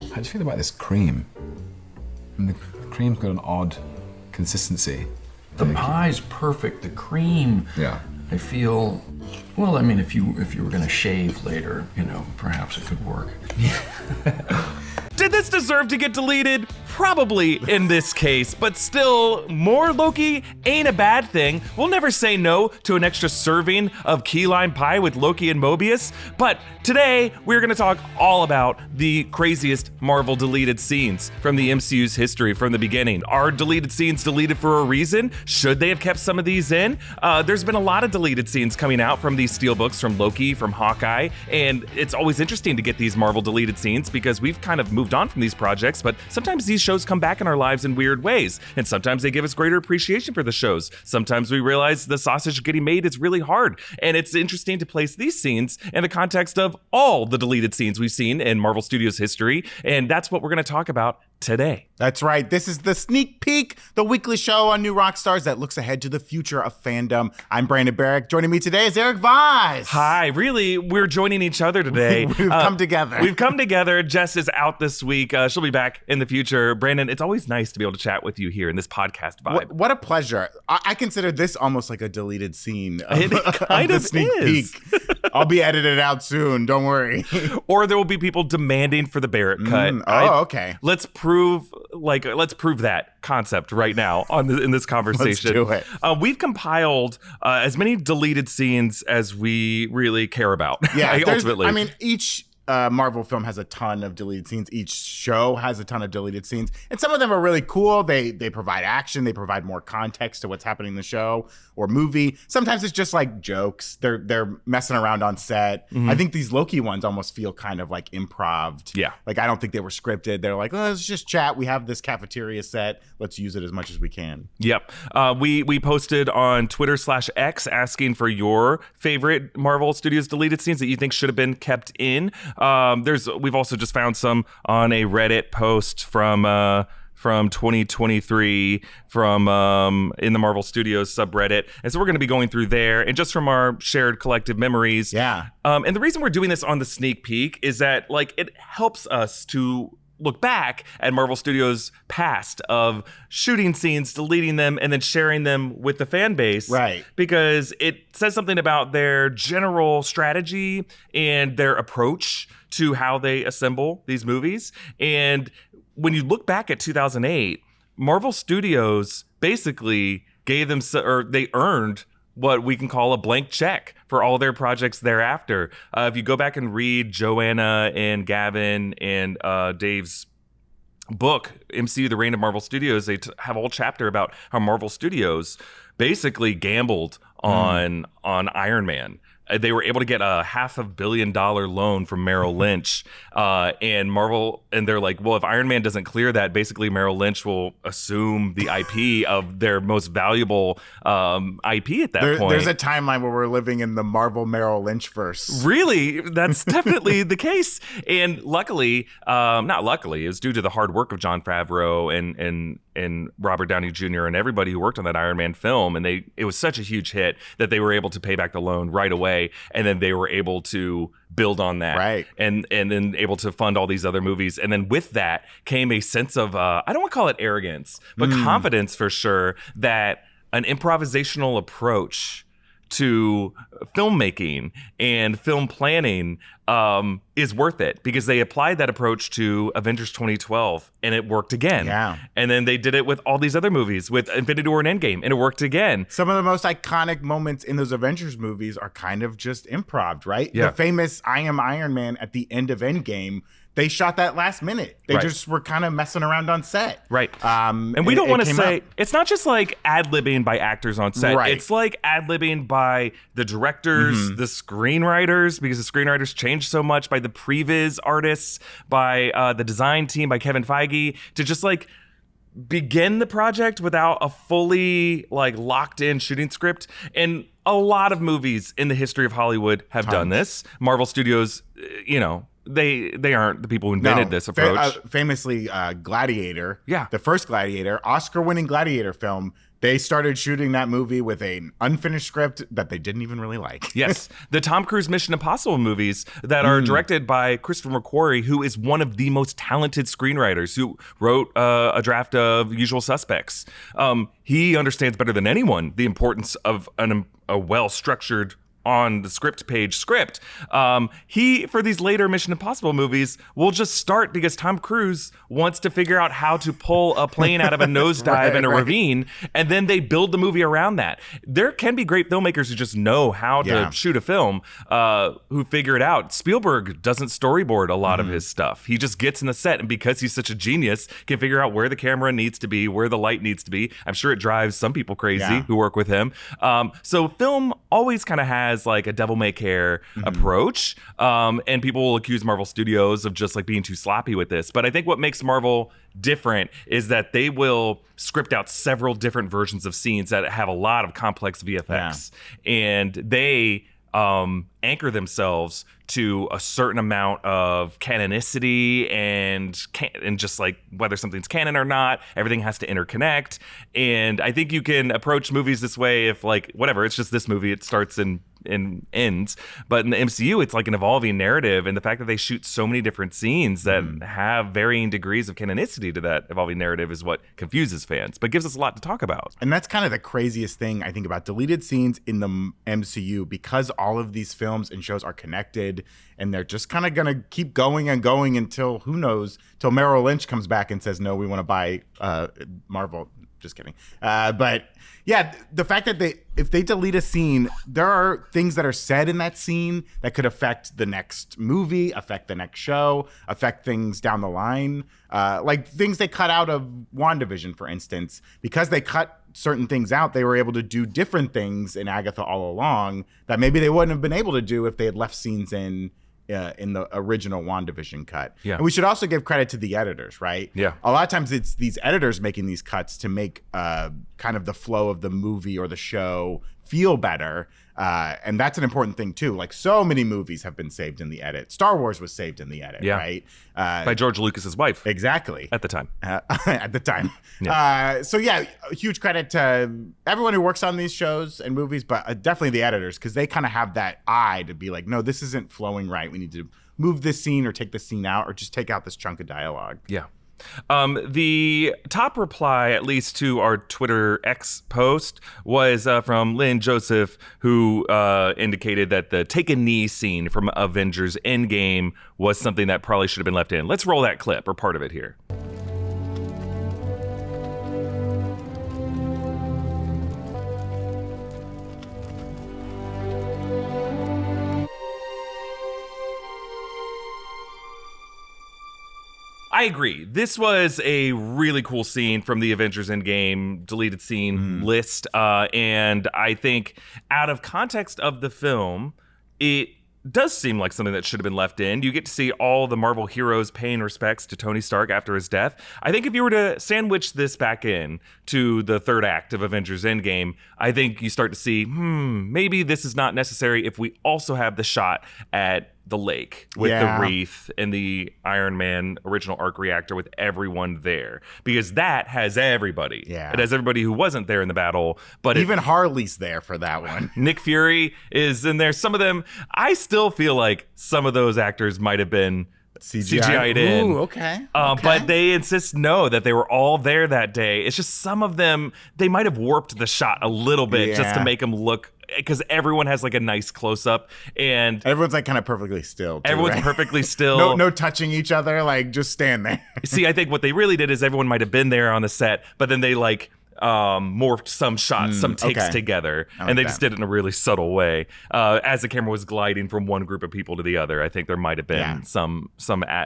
How do you feel about this cream? And the cream's got an odd consistency. The pie's perfect. The cream, Yeah. I feel, well, I mean, if you were going to shave later, perhaps it could work. Did this deserve to get deleted? Probably in this case, but still, more Loki ain't a bad thing. We'll never say no to an extra serving of key lime pie with Loki and Mobius, but today we're gonna talk all about the craziest Marvel deleted scenes from the MCU's history from the beginning. Are deleted scenes deleted for a reason? Should they have kept some of these in? There's been a lot of deleted scenes coming out from these steelbooks, from Loki, from Hawkeye, and it's always interesting to get these Marvel deleted scenes because we've kind of moved on from these projects, but sometimes these shows come back in our lives in weird ways, and sometimes they give us greater appreciation for the shows. Sometimes we realize the sausage getting made is really hard, and it's interesting to place these scenes in the context of all the deleted scenes we've seen in Marvel Studios history, and that's what we're going to talk about today. That's right. This is the Sneak Peek, the weekly show on New Rockstars that looks ahead to the future of fandom. I'm Brandon Barrick. Joining me today is Erik Voss. Hi. Really, we're joining each other today. We've come together. We've come together. Jess is out this week. She'll be back in the future. Brandon, it's always nice to be able to chat with you here in this podcast vibe. What a pleasure. I consider this almost like a deleted scene of, It kind of the Sneak is. Peek. I'll be edited out soon. Don't worry. Or there will be people demanding for the Barrett cut. Okay. Let's prove that concept right now in this conversation. Let's do it. We've compiled as many deleted scenes as we really care about. Yeah, ultimately. I mean, each Marvel film has a ton of deleted scenes. Each show has a ton of deleted scenes. And some of them are really cool. They provide action. They provide more context to what's happening in the show or movie. Sometimes it's just like jokes. They're messing around on set. Mm-hmm. I think these Loki ones almost feel kind of like improv. Yeah. Like, I don't think they were scripted. They're like, let's just chat. We have this cafeteria set. Let's use it as much as we can. Yep. We posted on Twitter/X asking for your favorite Marvel Studios deleted scenes that you think should have been kept in. We've also just found some on a Reddit post from 2023 from in the Marvel Studios subreddit. And so we're going to be going through there and just from our shared collective memories. Yeah. And the reason we're doing this on the Sneak Peek is that it helps us to look back at Marvel Studios' past of shooting scenes, deleting them, and then sharing them with the fan base. Right. Because it says something about their general strategy and their approach to how they assemble these movies. And when you look back at 2008, Marvel Studios basically they earned what we can call a blank check for all their projects thereafter. If you go back and read Joanna and Gavin and Dave's book, MCU, The Reign of Marvel Studios, they have a whole chapter about how Marvel Studios basically gambled on Iron Man. They were able to get a $500 million loan from Merrill Lynch, and they're like, well, if Iron Man doesn't clear that, basically Merrill Lynch will assume the IP of their most valuable IP at that point. There's a timeline where we're living in the Marvel Merrill Lynch verse. Really, that's definitely the case. And luckily, not luckily, it's due to the hard work of Jon Favreau and Robert Downey Jr. and everybody who worked on that Iron Man film, and it was such a huge hit that they were able to pay back the loan right away. And then they were able to build on that, right? And then able to fund all these other movies. And then with that came a sense of I don't want to call it arrogance, but confidence for sure, that an improvisational approach to filmmaking and film planning is worth it, because they applied that approach to Avengers 2012 and it worked again. Yeah. And then they did it with all these other movies, with Infinity War and Endgame, and it worked again. Some of the most iconic moments in those Avengers movies are kind of just improv, right? Yeah. The famous I am Iron Man at the end of Endgame, they shot that last minute. They just were kind of messing around on set. Right. And we don't want to say, up. it's not just like ad-libbing by actors on set. Right. It's like ad-libbing by the directors, the screenwriters, because the screenwriters changed so much, by the previs artists, by the design team, by Kevin Feige, to just begin the project without a fully locked in shooting script. And a lot of movies in the history of Hollywood have done this. Marvel Studios, they aren't the people who invented this approach. Famously, Gladiator. Yeah. The first Gladiator, Oscar-winning Gladiator film. They started shooting that movie with an unfinished script that they didn't even really like. Yes. The Tom Cruise Mission Impossible movies that are directed by Christopher McQuarrie, who is one of the most talented screenwriters, who wrote a draft of Usual Suspects. He understands better than anyone the importance of a well-structured on the script page script. He, for these later Mission Impossible movies, will just start because Tom Cruise wants to figure out how to pull a plane out of a nosedive in a ravine, and then they build the movie around that. There can be great filmmakers who just know how to shoot a film, who figure it out. Spielberg doesn't storyboard a lot of his stuff. He just gets in the set, and because he's such a genius, can figure out where the camera needs to be, where the light needs to be. I'm sure it drives some people crazy who work with him. So film always kind of has like a devil may care approach, and people will accuse Marvel Studios of just like being too sloppy with this, but I think what makes Marvel different is that they will script out several different versions of scenes that have a lot of complex VFX, and they anchor themselves to a certain amount of canonicity and just like whether something's canon or not, everything has to interconnect. And I think you can approach movies this way if like, whatever, it's just this movie, it starts and ends. But in the MCU, it's like an evolving narrative. And the fact that they shoot so many different scenes that have varying degrees of canonicity to that evolving narrative is what confuses fans, but gives us a lot to talk about. And that's kind of the craziest thing I think about deleted scenes in the MCU, because all of these films and shows are connected, and they're just kind of going to keep going and going until, who knows, till Merrill Lynch comes back and says, no, we want to buy Marvel. Just kidding. But yeah, the fact that if they delete a scene, there are things that are said in that scene that could affect the next movie, affect the next show, affect things down the line. Like things they cut out of WandaVision, for instance. Because they cut certain things out, they were able to do different things in Agatha all along that maybe they wouldn't have been able to do if they had left scenes in the original WandaVision cut. Yeah. And we should also give credit to the editors, right? Yeah. A lot of times it's these editors making these cuts to make kind of the flow of the movie or the show feel better. And that's an important thing too. Like so many movies have been saved in the edit. Star Wars was saved in the edit, right? By George Lucas's wife. Exactly. At the time. At the time. Yeah. So yeah, huge credit to everyone who works on these shows and movies, but definitely the editors, because they kind of have that eye to be like, no, this isn't flowing right. We need to move this scene or take this scene out or just take out this chunk of dialogue. Yeah. The top reply, at least to our Twitter X post, was from Lynn Joseph, who indicated that the take a knee scene from Avengers Endgame was something that probably should have been left in. Let's roll that clip or part of it here. I agree. This was a really cool scene from the Avengers Endgame deleted scene list. And I think out of context of the film, it does seem like something that should have been left in. You get to see all the Marvel heroes paying respects to Tony Stark after his death. I think if you were to sandwich this back in to the third act of Avengers Endgame, I think you start to see, maybe this is not necessary if we also have the shot at the lake with the wreath and the Iron Man original arc reactor with everyone there, because that has everybody. Yeah. It has everybody who wasn't there in the battle, but even Harley's there for that one. Nick Fury is in there. Some of them, I still feel like some of those actors might have been CGI'd in. Ooh, okay. But they insist that they were all there that day. It's just some of them, they might have warped the shot a little bit just to make them look, because everyone has like a nice close up and everyone's like kind of perfectly still. Everyone's perfectly still. No touching each other. Like just stand there. See, I think what they really did is everyone might have been there on the set, but then they like morphed some shots, some takes together, and they just did it in a really subtle way. As the camera was gliding from one group of people to the other, I think there might have been some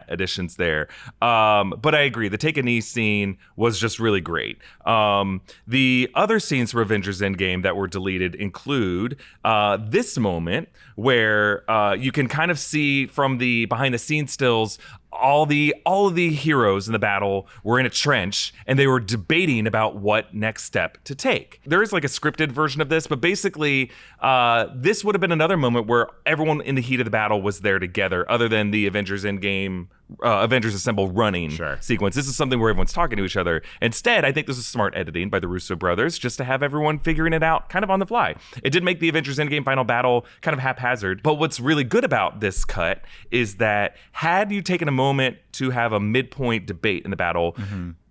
additions there. But I agree, the take a knee scene was just really great. The other scenes for Avengers Endgame that were deleted include this moment where you can kind of see from the behind the scenes stills all of the heroes in the battle were in a trench and they were debating about what next step to take. There is like a scripted version of this, but basically this would have been another moment where everyone in the heat of the battle was there together, other than the Avengers Endgame, Avengers Assemble running sequence. This is something where everyone's talking to each other. Instead, I think this is smart editing by the Russo brothers, just to have everyone figuring it out kind of on the fly. It did make the Avengers Endgame final battle kind of haphazard, but what's really good about this cut is that had you taken a moment to have a midpoint debate in the battle,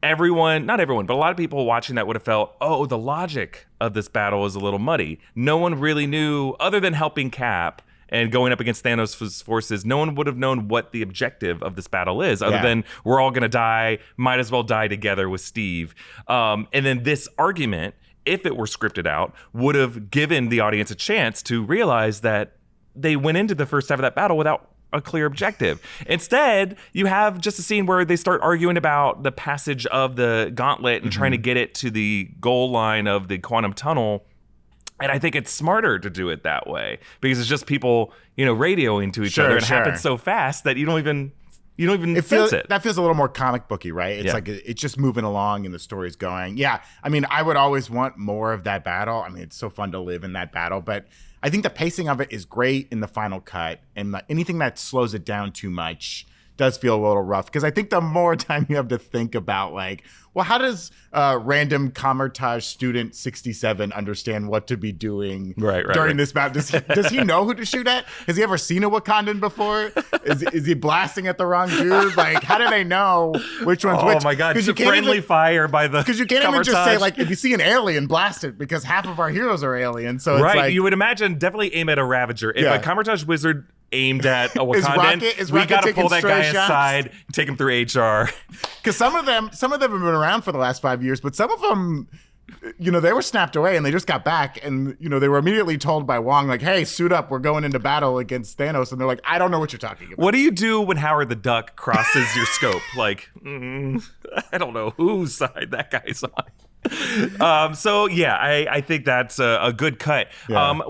everyone, not everyone, but a lot of people watching that would have felt, oh, the logic of this battle is a little muddy. No one really knew, other than helping Cap and going up against Thanos' forces, no one would have known what the objective of this battle is, other than we're all going to die, might as well die together with Steve. And then this argument, if it were scripted out, would have given the audience a chance to realize that they went into the first half of that battle without a clear objective. Instead, you have just a scene where they start arguing about the passage of the gauntlet and trying to get it to the goal line of the quantum tunnel. And I think it's smarter to do it that way because it's just people, radioing to each other, and it happens so fast that you don't even sense it. That feels a little more comic booky, right? It's like it's just moving along and the story's going. Yeah, I mean, I would always want more of that battle. I mean, it's so fun to live in that battle, but I think the pacing of it is great in the final cut, and anything that slows it down too much does feel a little rough, because I think the more time you have to think about, like, well, how does random Commertage student 67 understand what to be doing during this battle? Does he know who to shoot at? Has he ever seen a Wakandan before? Is he blasting at the wrong dude? Like, how do they know which one's which? Oh my God, it's a friendly fire by the Because you can't even just say, like, if you see an alien, blast it, because half of our heroes are aliens. So it's like, you would imagine definitely aim at a Ravager. If a Commertage wizard aimed at a Wakandan, we got to pull that guy aside, take him through HR. Because some of them have been around for the last 5 years, but some of them, they were snapped away and they just got back, and they were immediately told by Wong, like, hey, suit up, we're going into battle against Thanos, and they're like, I don't know what you're talking about. What do you do when Howard the Duck crosses your scope? Like, I don't know whose side that guy's on. I think that's a good cut.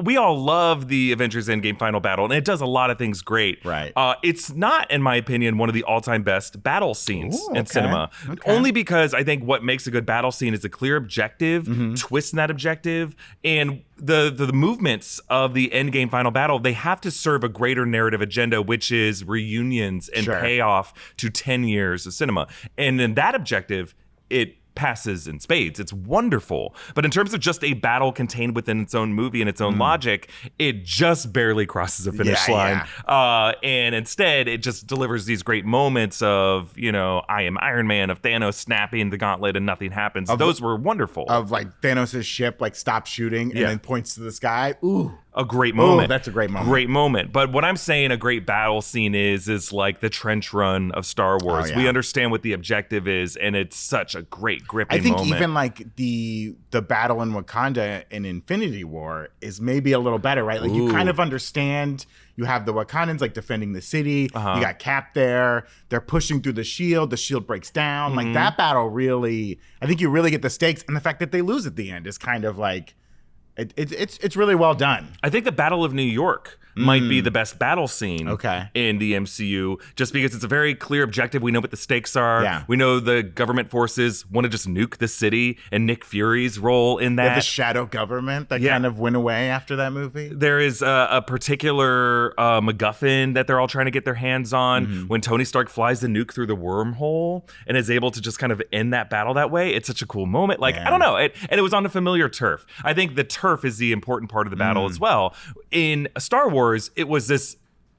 We all love the Avengers Endgame final battle, and it does a lot of things great. Right. It's not, in my opinion, one of the all-time best battle scenes in cinema. Only because I think what makes a good battle scene is a clear objective, twist in that objective, and the movements of the Endgame final battle, they have to serve a greater narrative agenda, which is reunions and payoff to 10 years of cinema. And in that objective, it passes in spades. It's wonderful. But in terms of just a battle contained within its own movie and its own logic, it just barely crosses a finish line. And instead, it just delivers these great moments of, I am Iron Man, of Thanos snapping the gauntlet and nothing happens. Those were wonderful. Of like Thanos' ship, like, stops shooting and then points to the sky. Ooh. A great moment. Oh, that's a great moment. Great moment. But what I'm saying a great battle scene is like the trench run of Star Wars. We understand what the objective is, and it's such a great gripping moment. I think even like the battle in Wakanda in Infinity War is maybe a little better, right? Like, you kind of understand. You have the Wakandans like defending the city. You got Cap there. They're pushing through the shield. The shield breaks down. Like, that battle really, I think you really get the stakes, and the fact that they lose at the end is kind of like, it's really well done. I think the Battle of New York might be the best battle scene in the MCU, just because it's a very clear objective. We know what the stakes are. Yeah. We know the government forces want to just nuke the city, and Nick Fury's role in that. The shadow government that kind of went away after that movie. There is a particular MacGuffin that they're all trying to get their hands on. When Tony Stark flies the nuke through the wormhole and is able to just kind of end that battle that way, it's such a cool moment. Like, I don't know. And it was on a familiar turf. I think the turf is the important part of the battle as well. In Star Wars, it was this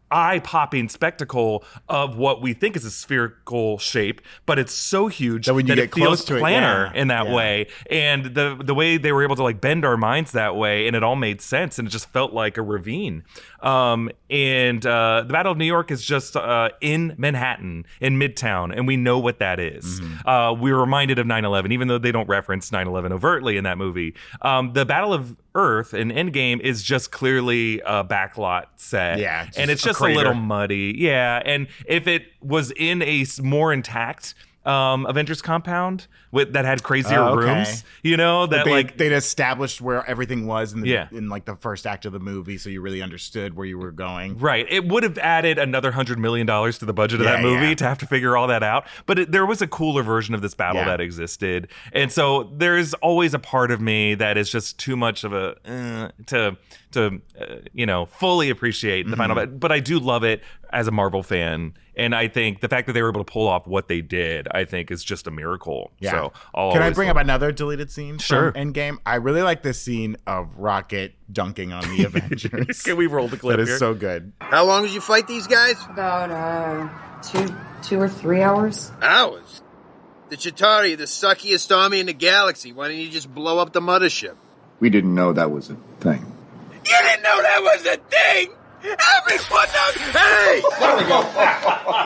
eye-popping spectacle of what we think is a spherical shape, but it's so huge that, when you that get it feels close to planar it, in that way. And the way they were able to like bend our minds that way, and it all made sense, and it just felt like a ravine. The Battle of New York is just in Manhattan, in Midtown, and we know what that is. We were reminded of 9/11, even though they don't reference 9/11 overtly in that movie. The Battle of Earth in Endgame is just clearly a backlot set. And it's just a little muddy. And if it was in a more intact Avengers compound that had crazier rooms. They'd established where everything was in like the first act of the movie, so you really understood where you were going. Right. It would have added another $100 million to the budget of that movie to have to figure all that out. But there was a cooler version of this battle that existed, and so there's always a part of me that is just too much of a to fully appreciate the final. But I do love it as a Marvel fan. And I think the fact that they were able to pull off what they did, I think, is just a miracle. Yeah. So Can I bring up another deleted scene Sure. from Endgame? I really like this scene of Rocket dunking on the Avengers. Can we roll the clip That is here? so good. How long did you fight these guys? About 2 or 3 hours. Hours? The Chitauri, the suckiest army in the galaxy. Why didn't you just blow up the mothership? We didn't know that was a thing. You didn't know that was a thing! Everyone knows! Hey!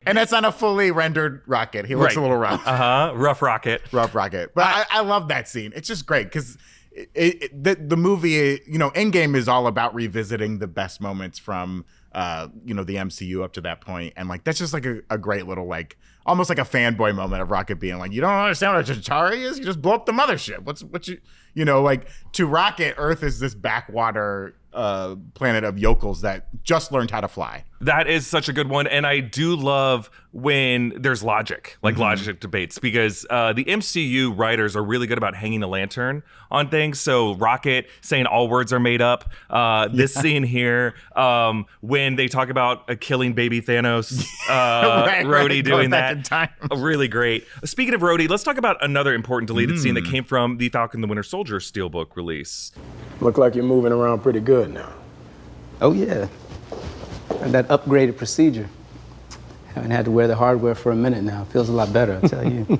And that's not a fully rendered Rocket. He looks a little rough. Rough Rocket. Rough Rocket. But I love that scene. It's just great because the movie, Endgame is all about revisiting the best moments from, the MCU up to that point. And like, that's just like a great little, like, almost like a fanboy moment of Rocket being like, you don't understand what a Chitauri is? You just blow up the mothership. Like to Rocket, Earth is this backwater planet of yokels that just learned how to fly. That is such a good one. And I do love when there's logic, like logic debates, because the MCU writers are really good about hanging a lantern on things. So Rocket saying all words are made up. This scene here, when they talk about killing baby Thanos, Rhodey doing that. Really great. Speaking of Rhodey, let's talk about another important deleted scene that came from the Falcon the Winter Soldier Steelbook release. Look like you're moving around pretty good now. Oh, yeah. And that upgraded procedure. Haven't had to wear the hardware for a minute now. Feels a lot better, I tell you.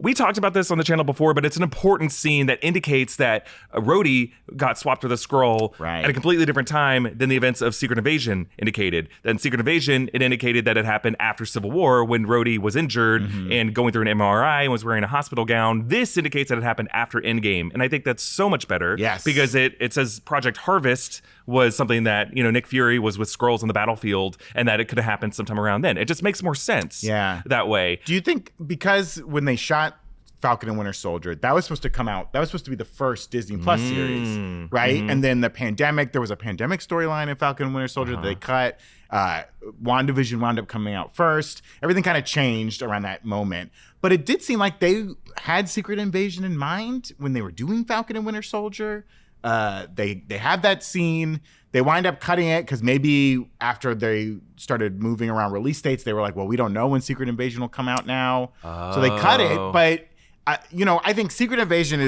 We talked about this on the channel before, but it's an important scene that indicates that Rhodey got swapped with a Skrull at a completely different time than the events of Secret Invasion indicated. Then Secret Invasion, it indicated that it happened after Civil War when Rhodey was injured and going through an MRI and was wearing a hospital gown. This indicates that it happened after Endgame. And I think that's so much better. Yes. Because it says Project Harvest was something that, Nick Fury was with Skrulls on the battlefield and that it could have happened sometime around then. It just makes more sense that way. Do you think because when they shot Falcon and Winter Soldier, that was supposed to come out, that was supposed to be the first Disney Plus series, right? And then the pandemic, there was a pandemic storyline in Falcon and Winter Soldier that they cut. WandaVision wound up coming out first. Everything kind of changed around that moment. But it did seem like they had Secret Invasion in mind when they were doing Falcon and Winter Soldier. They had that scene. They wind up cutting it because maybe after they started moving around release dates, they were like, well, we don't know when Secret Invasion will come out now. So they cut it. But I think Secret Invasion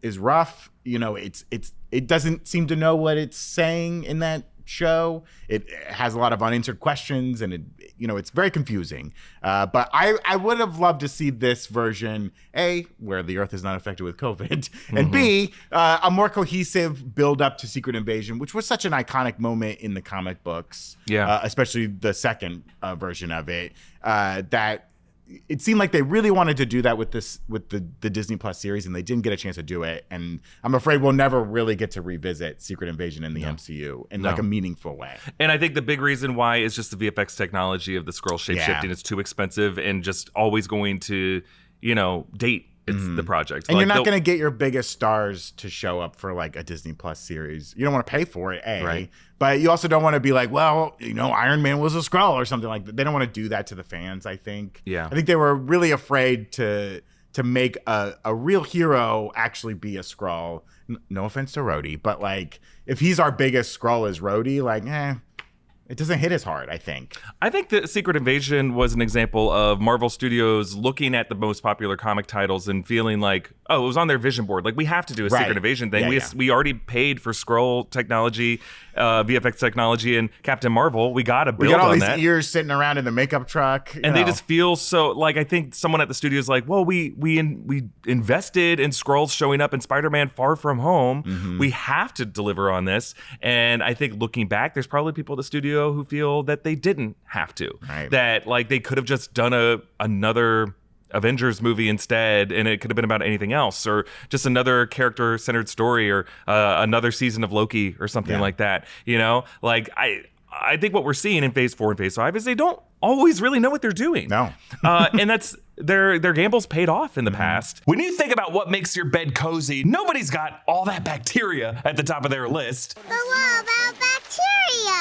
is rough. It doesn't seem to know what it's saying in that show. It has a lot of unanswered questions, and it's very confusing. But I would have loved to see this version, A, where the Earth is not affected with COVID, and B, a more cohesive build up to Secret Invasion, which was such an iconic moment in the comic books. Especially the second version of it. That it seemed like they really wanted to do that with the Disney Plus series, and they didn't get a chance to do it. And I'm afraid we'll never really get to revisit Secret Invasion in the MCU in like a meaningful way. And I think the big reason why is just the VFX technology of the Skrull shape-shifting. It's too expensive and just always going to, date the project. And you're not going to get your biggest stars to show up for like a Disney Plus series. You don't want to pay for it, A. Right. But you also don't want to be like, well, Iron Man was a Skrull or something like that. They don't want to do that to the fans, I think. Yeah. I think they were really afraid to make a real hero actually be a Skrull. No offense to Rhodey, but like if he's our biggest Skrull is Rhodey, like, it doesn't hit as hard, I think. I think that Secret Invasion was an example of Marvel Studios looking at the most popular comic titles and feeling like, oh, it was on their vision board. Like, we have to do a Secret Invasion thing. We already paid for Skrull technology, VFX technology, and Captain Marvel. We got to build on that. We got all these ears sitting around in the makeup truck. And they just feel so, like, I think someone at the studio is like, well, we invested in Skrulls showing up in Spider-Man Far From Home. We have to deliver on this. And I think looking back, there's probably people at the studio who feel that they didn't have to. That, like, they could have just done another Avengers movie instead, and it could have been about anything else, or just another character-centered story, or another season of Loki, or something like that. Like, I think what we're seeing in Phase 4 and Phase 5 is they don't always really know what they're doing. No. And that's their gambles paid off in the past. When you think about what makes your bed cozy, nobody's got all that bacteria at the top of their list. But what about bacteria?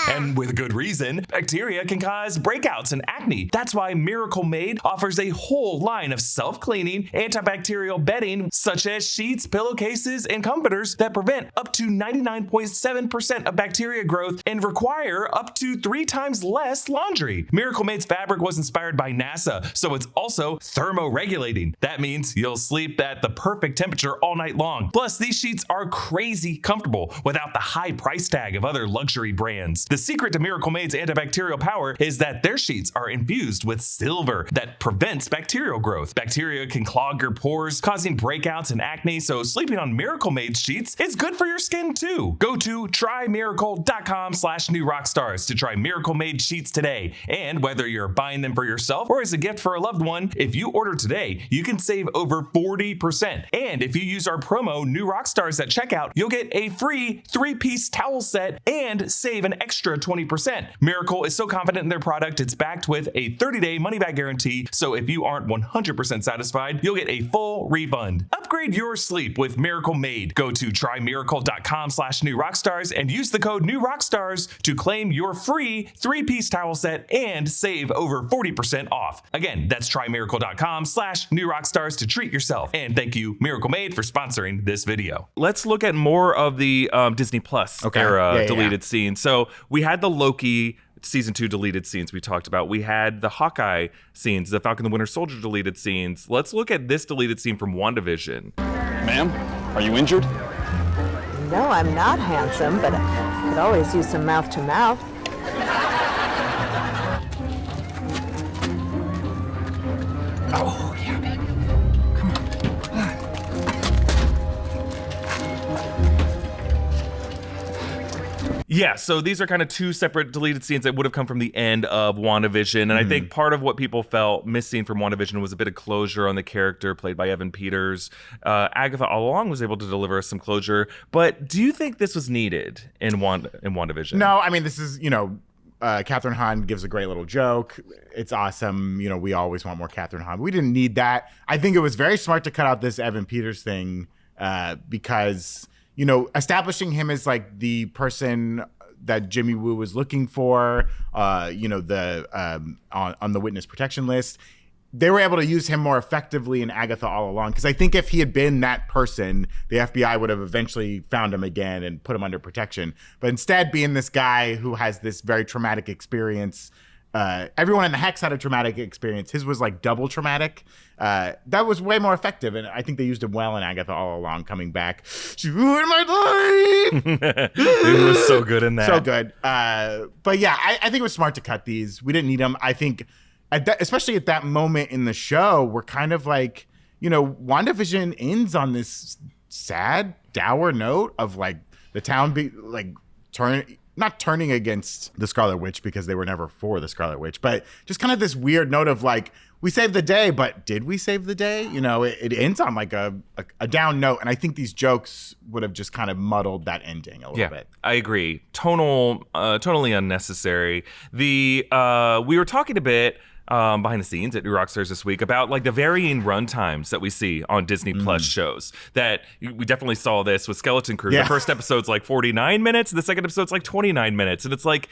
And with good reason, bacteria can cause breakouts and acne. That's why Miracle Made offers a whole line of self-cleaning, antibacterial bedding, such as sheets, pillowcases, and comforters that prevent up to 99.7% of bacteria growth and require up to 3 times less laundry. Miracle Made's fabric was inspired by NASA, so it's also thermoregulating. That means you'll sleep at the perfect temperature all night long. Plus, these sheets are crazy comfortable without the high price tag of other luxury brands. The secret to Miracle Made's antibacterial power is that their sheets are infused with silver that prevents bacterial growth. Bacteria can clog your pores, causing breakouts and acne, so sleeping on Miracle Made sheets is good for your skin too. Go to trymiracle.com/newrockstars to try Miracle Made sheets today. And whether you're buying them for yourself or as a gift for a loved one, if you order today, you can save over 40%. And if you use our promo New Rockstars at checkout, you'll get a free 3-piece towel set and save an extra 20%. Miracle is so confident in their product, it's backed with a 30-day money-back guarantee, so if you aren't 100% satisfied, you'll get a full refund. Upgrade your sleep with Miracle Made. Go to trymiracle.com/newrockstars and use the code NEWROCKSTARS to claim your free 3-piece towel set and save over 40% off. Again, that's trymiracle.com/newrockstars to treat yourself. And thank you, Miracle Made, for sponsoring this video. Let's look at more of the Disney Plus era deleted scenes. So we had the Loki season 2 deleted scenes we talked about. We had the Hawkeye scenes, the Falcon the Winter Soldier deleted scenes. Let's look at this deleted scene from WandaVision. Ma'am, are you injured? No, I'm not handsome, but I could always use some mouth to mouth. Oh, yeah, baby. Come on. Yeah, so these are kind of 2 separate deleted scenes that would have come from the end of WandaVision. And I think part of what people felt missing from WandaVision was a bit of closure on the character played by Evan Peters. Agatha all along was able to deliver us some closure. But do you think this was needed in WandaVision? No, I mean, this is, Catherine Hahn gives a great little joke. It's awesome. We always want more Catherine Hahn. We didn't need that. I think it was very smart to cut out this Evan Peters thing because, establishing him as like the person that Jimmy Woo was looking for, on the witness protection list. They were able to use him more effectively in Agatha all along. Because I think if he had been that person, the FBI would have eventually found him again and put him under protection. But instead, being this guy who has this very traumatic experience, everyone in the Hex had a traumatic experience. His was like double traumatic. That was way more effective. And I think they used him well in Agatha all along, coming back. She ruined my life. He was so good in that. So good. But yeah, I think it was smart to cut these. We didn't need them. I think, especially at that moment in the show, we're kind of like, WandaVision ends on this sad, dour note of like the town not turning against the Scarlet Witch because they were never for the Scarlet Witch, but just kind of this weird note of like, we saved the day, but did we save the day? It ends on like a down note. And I think these jokes would have just kind of muddled that ending a little bit. I agree. Totally unnecessary. We were talking a bit behind the scenes at New Rockstars this week about like the varying run times that we see on Disney Plus shows. That we definitely saw this with Skeleton Crew. The first episode's like 49 minutes, the second episode's like 29 minutes. And it's like,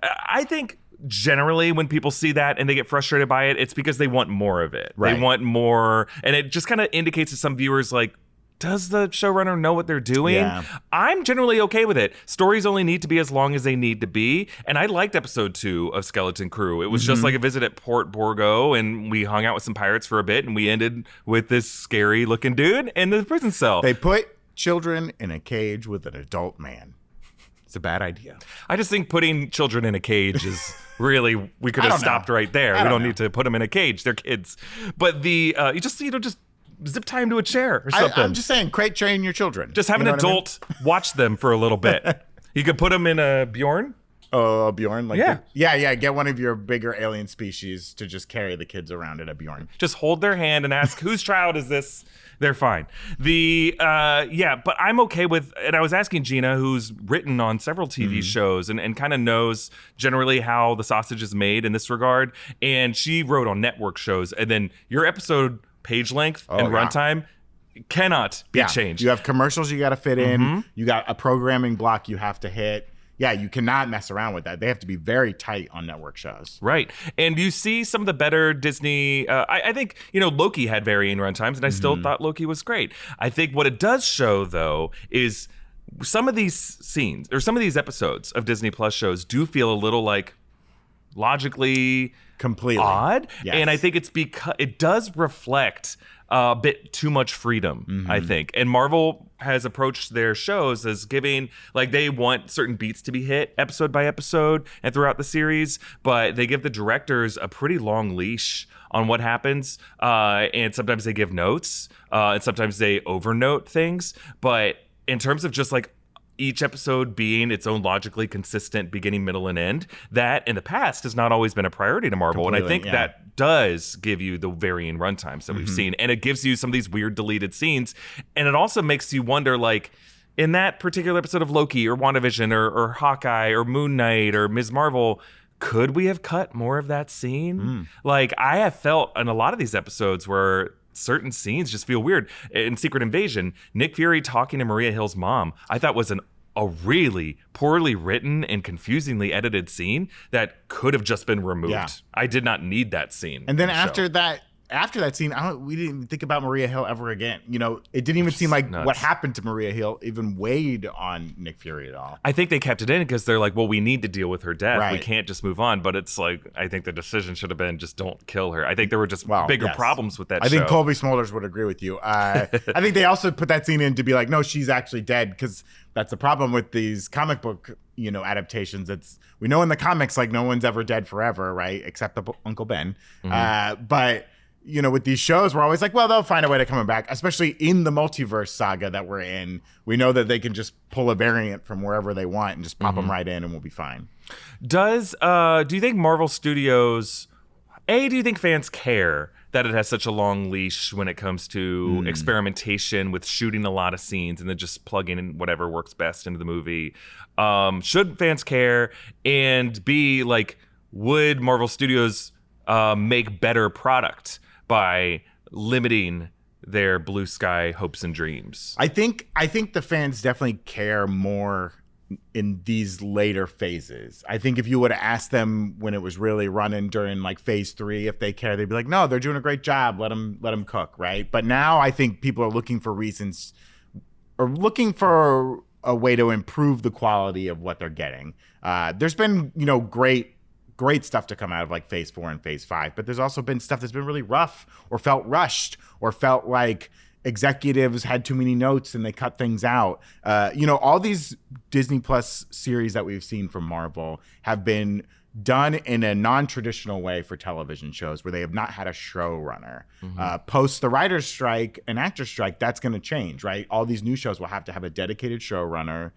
I think generally when people see that and they get frustrated by it, it's because they want more of it. Right. They want more. And it just kind of indicates to some viewers like, does the showrunner know what they're doing? Yeah. I'm generally okay with it. Stories only need to be as long as they need to be. And I liked episode 2 of Skeleton Crew. It was just like a visit at Port Borgo, and we hung out with some pirates for a bit, and we ended with this scary looking dude in the prison cell. They put children in a cage with an adult man. It's a bad idea. I just think putting children in a cage is really, we could have stopped right there. We don't need to put them in a cage. They're kids. But you just zip tie him to a chair or something. I'm just saying, crate train your children. Just have an adult watch them for a little bit. You could put them in a Bjorn. Oh, Bjorn? Like Yeah. Yeah. Get one of your bigger alien species to just carry the kids around at a Bjorn. Just hold their hand and ask, whose child is this? They're fine. But I'm okay with, and I was asking Gina, who's written on several TV shows and kind of knows generally how the sausage is made in this regard. And she wrote on network shows. And then your episode page length and runtime cannot be changed. You have commercials you got to fit in. You got a programming block you have to hit. Yeah, you cannot mess around with that. They have to be very tight on network shows. Right. And you see some of the better Disney, I think, Loki had varying runtimes, and I still thought Loki was great. I think what it does show, though, is some of these scenes, or some of these episodes of Disney Plus shows do feel a little like logically completely odd. Yes. And I think it's because it does reflect a bit too much freedom, I think. And Marvel has approached their shows as giving, like, they want certain beats to be hit episode by episode and throughout the series, but they give the directors a pretty long leash on what happens. And sometimes they give notes, and sometimes they overnote things. But in terms of just like each episode being its own logically consistent beginning, middle, and end, that in the past has not always been a priority to Marvel. And I think that does give you the varying runtimes that we've seen. And it gives you some of these weird deleted scenes. And it also makes you wonder, like, in that particular episode of Loki or WandaVision or Hawkeye or Moon Knight or Ms. Marvel, could we have cut more of that scene? Like, I have felt in a lot of these episodes where certain scenes just feel weird. In Secret Invasion, Nick Fury talking to Maria Hill's mom, I thought was a really poorly written and confusingly edited scene that could have just been removed. Yeah. I did not need that scene. And then after that scene, we didn't even think about Maria Hill ever again. It didn't even seem like what happened to Maria Hill even weighed on Nick Fury at all. I think they kept it in because they're like, well, we need to deal with her death. Right. We can't just move on. But it's like, I think the decision should have been just don't kill her. I think there were just bigger problems with that show. I think Colby Smulders would agree with you. I think they also put that scene in to be like, no, she's actually dead, because that's the problem with these comic book adaptations. We know in the comics, like, no one's ever dead forever, right? Except Uncle Ben. But with these shows, we're always like, well, they'll find a way to come back, especially in the multiverse saga that we're in. We know that they can just pull a variant from wherever they want and just pop them right in and we'll be fine. Do you think Marvel Studios, do you think fans care that it has such a long leash when it comes to experimentation with shooting a lot of scenes and then just plugging in whatever works best into the movie? Should fans care? And B, like, would Marvel Studios make better product by limiting their blue sky hopes and dreams? I think the fans definitely care more in these later phases. I think if you would have asked them when it was really running during like phase 3 if they care, they'd be like, no, they're doing a great job, let them cook, right? But now I think people are looking for reasons, or looking for a way to improve the quality of what they're getting. There's been great stuff to come out of like phase 4 and phase 5, but there's also been stuff that's been really rough or felt rushed or felt like executives had too many notes and they cut things out. All these Disney Plus series that we've seen from Marvel have been done in a non-traditional way for television shows where they have not had a showrunner. Post the writer's strike and actor's strike, that's going to change, right? All these new shows will have to have a dedicated showrunner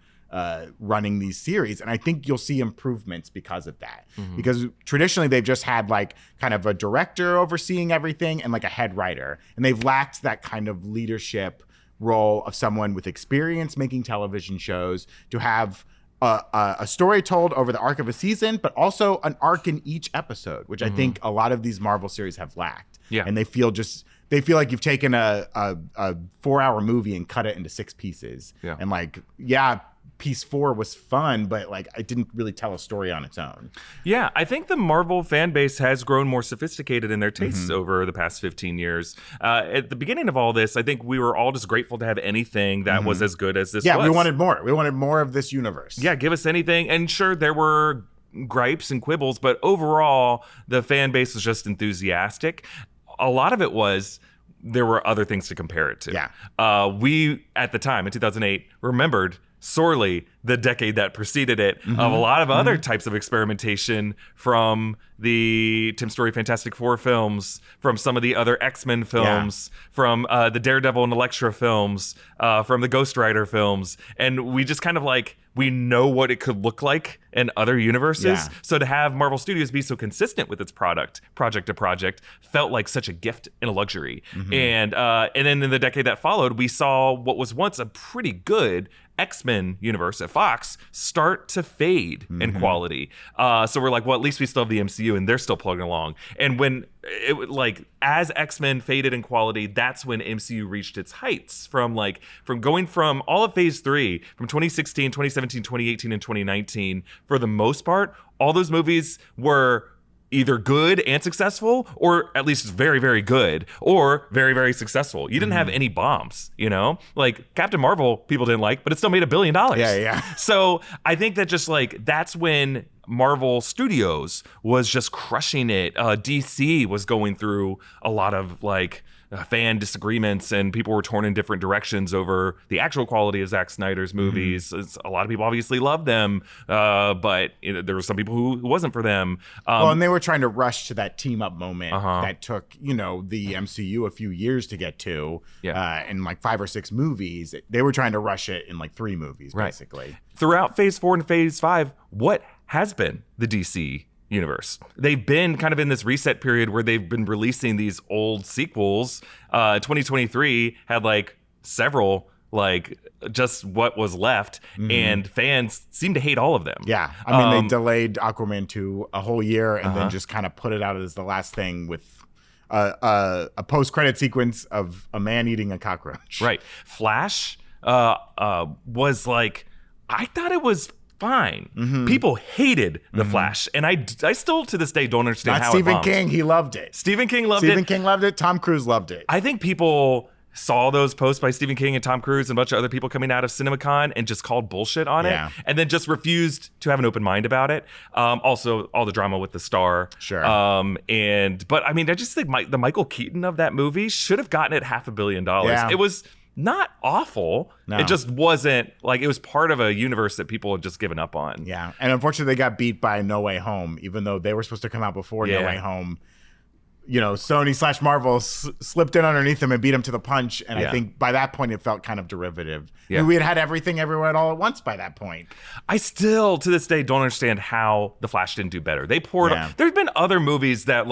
running these series. And I think you'll see improvements because of that. Because traditionally they've just had like kind of a director overseeing everything and like a head writer. And they've lacked that kind of leadership role of someone with experience making television shows to have a story told over the arc of a season, but also an arc in each episode, which I think a lot of these Marvel series have lacked. Yeah. And they feel like you've taken a 4-hour movie and cut it into 6 pieces. Yeah. And like, piece 4 was fun, but like it didn't really tell a story on its own. Yeah, I think the Marvel fan base has grown more sophisticated in their tastes over the past 15 years. At the beginning of all this, I think we were all just grateful to have anything that was as good as this was. Yeah, we wanted more. We wanted more of this universe. Yeah, give us anything. And sure, there were gripes and quibbles, but overall, the fan base was just enthusiastic. A lot of it was there were other things to compare it to. Yeah. We, at the time, in 2008, remembered sorely the decade that preceded it of a lot of other types of experimentation, from the Tim Story Fantastic Four films, from some of the other X-Men films, from the Daredevil and Elektra films, from the Ghost Rider films. And we just kind of like we know what it could look like in other universes. Yeah. So to have Marvel Studios be so consistent with its project to project, felt like such a gift and a luxury. And then in the decade that followed, we saw what was once a pretty good X-Men universe at Fox start to fade in quality. So we're like, well, at least we still have the MCU and they're still plugging along. And when as X-Men faded in quality, that's when MCU reached its heights from going from all of phase 3 from 2016, 2017, 2018, and 2019. For the most part, all those movies were either good and successful, or at least very, very good, or very, very successful. You didn't have any bombs, Like Captain Marvel, people didn't like, but it still made $1 billion. Yeah. So I think that just that's when Marvel Studios was just crushing it. DC was going through a lot of fan disagreements, and people were torn in different directions over the actual quality of Zack Snyder's movies. A lot of people obviously loved them, but there were some people who wasn't for them. And they were trying to rush to that team up moment that took, the MCU a few years to get to, in 5 or 6 movies. They were trying to rush it in 3 movies, basically. Throughout Phase 4 and Phase 5, what has been the DC universe? They've been kind of in this reset period where they've been releasing these old sequels. 2023 had several just what was left, and fans seem to hate all of them. Yeah, I mean they delayed Aquaman 2 a whole year and then just kind of put it out as the last thing with a post-credit sequence of a man eating a cockroach. Right. Flash was I thought it was fine. People hated The Flash, and I still to this day don't understand how Stephen it bombed. King, he loved it. Stephen King loved it. Tom Cruise loved it. I think people saw those posts by Stephen King and Tom Cruise and a bunch of other people coming out of CinemaCon and just called bullshit on it, and then just refused to have an open mind about it. Also, all the drama with the star. Sure. But I mean, I just think the Michael Keaton of that movie should have gotten it $500 million. Yeah. It was not awful. No. It just wasn't it was part of a universe that people had just given up on. Yeah. And unfortunately they got beat by No Way Home, even though they were supposed to come out before No Way Home. Sony/Marvel slipped in underneath them and beat them to the punch. And I think by that point it felt kind of derivative. Yeah. I mean, we had everything everywhere all at once by that point. I still to this day don't understand how The Flash didn't do better. They poured there's been other movies that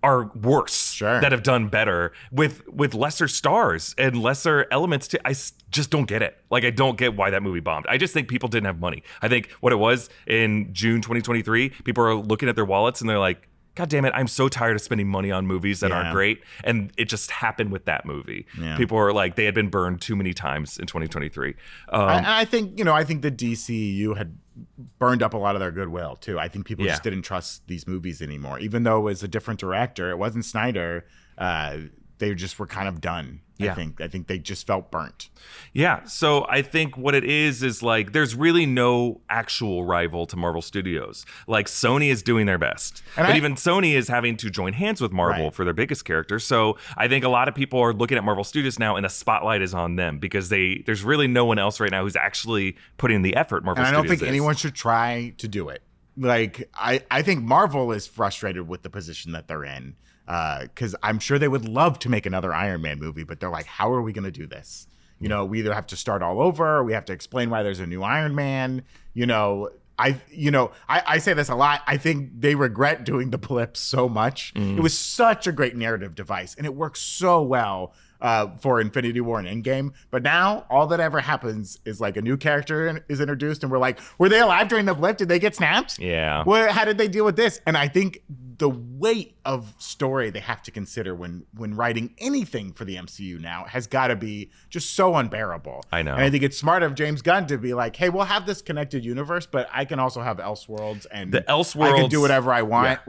are worse that have done better with lesser stars and lesser elements to. I just don't get it. I don't get why that movie bombed. I just think people didn't have money. I think what it was in June 2023, people are looking at their wallets and they're like, God damn it, I'm so tired of spending money on movies that aren't great. And it just happened with that movie. Yeah. People were they had been burned too many times in 2023. And I think the DCU had burned up a lot of their goodwill too. I think people just didn't trust these movies anymore. Even though it was a different director, it wasn't Snyder, they just were kind of done. Yeah. I think they just felt burnt. Yeah. So I think what it is there's really no actual rival to Marvel Studios. Sony is doing their best. But even Sony is having to join hands with Marvel for their biggest character. So I think a lot of people are looking at Marvel Studios now and the spotlight is on them because there's really no one else right now who's actually putting the effort Marvel Studios I don't think anyone should try to do it. I think Marvel is frustrated with the position that they're in. Because I'm sure they would love to make another Iron Man movie, but they're like, how are we going to do this? We either have to start all over, or we have to explain why there's a new Iron Man. I say this a lot. I think they regret doing the blip so much. It was such a great narrative device, and it works so well for Infinity War and Endgame. But now all that ever happens is a new character is introduced, and we're like, were they alive during the blip? Did they get snapped? Yeah. How did they deal with this? And I think the weight of story they have to consider when writing anything for the MCU now has got to be just so unbearable. I know. And I think it's smart of James Gunn to be like, hey, we'll have this connected universe, but I can also have Elseworlds, and the Elseworlds, I can do whatever I want.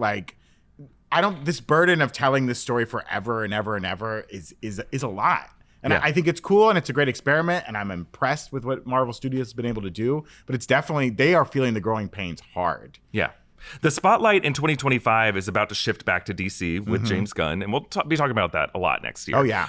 This burden of telling this story forever and ever and ever is a lot. And I think it's cool and it's a great experiment, and I'm impressed with what Marvel Studios has been able to do, but it's definitely, they are feeling the growing pains hard. Yeah. The spotlight in 2025 is about to shift back to DC with James Gunn, and we'll be talking about that a lot next year. Oh, yeah.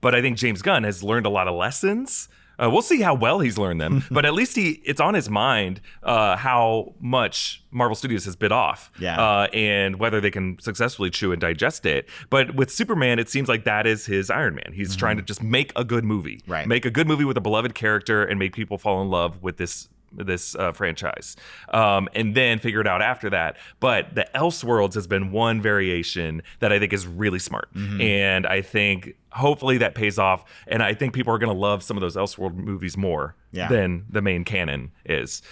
But I think James Gunn has learned a lot of lessons. We'll see how well he's learned them, but at least it's on his mind how much Marvel Studios has bit off, and whether they can successfully chew and digest it. But with Superman, it seems like that is his Iron Man. He's trying to just make a good movie, make a good movie with a beloved character, and make people fall in love with this franchise, and then figure it out after that. But the Elseworlds has been one variation that I think is really smart, and I think hopefully that pays off. And I think people are going to love some of those Elseworld movies more than the main canon is.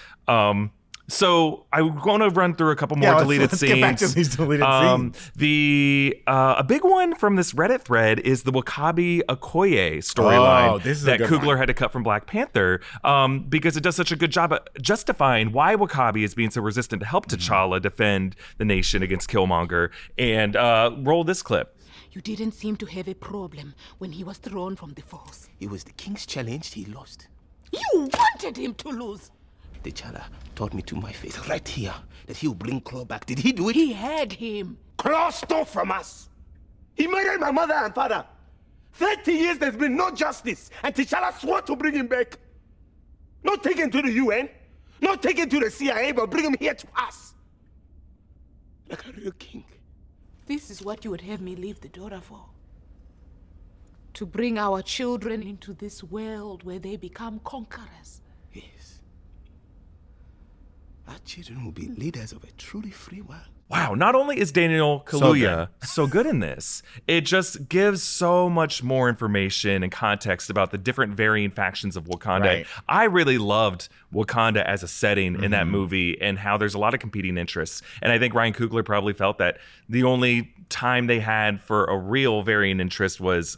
So I'm going to run through a couple more deleted scenes. Let's get back to these deleted scenes. A big one from this Reddit thread is the W'Kabi Okoye storyline that Coogler had to cut from Black Panther because it does such a good job at justifying why W'Kabi is being so resistant to help T'Challa defend the nation against Killmonger. And roll this clip. You didn't seem to have a problem when he was thrown from the Force. It was the King's challenge he lost. You wanted him to lose. T'Challa told me to my face right here that he'll bring Claw back. Did he do it? He had him. Claw stole from us. He murdered my mother and father. 30 years there's been no justice, and T'Challa swore to bring him back. Not take him to the UN, not take him to the CIA, but bring him here to us. Like a real king. This is what you would have me leave the daughter for. To bring our children into this world where they become conquerors. Yes. Our children will be leaders of a truly free world. Wow, not only is Daniel Kaluuya so good in this, it just gives so much more information and context about the different varying factions of Wakanda. Right. I really loved Wakanda as a setting in that movie and how there's a lot of competing interests. And I think Ryan Coogler probably felt that the only time they had for a real varying interest was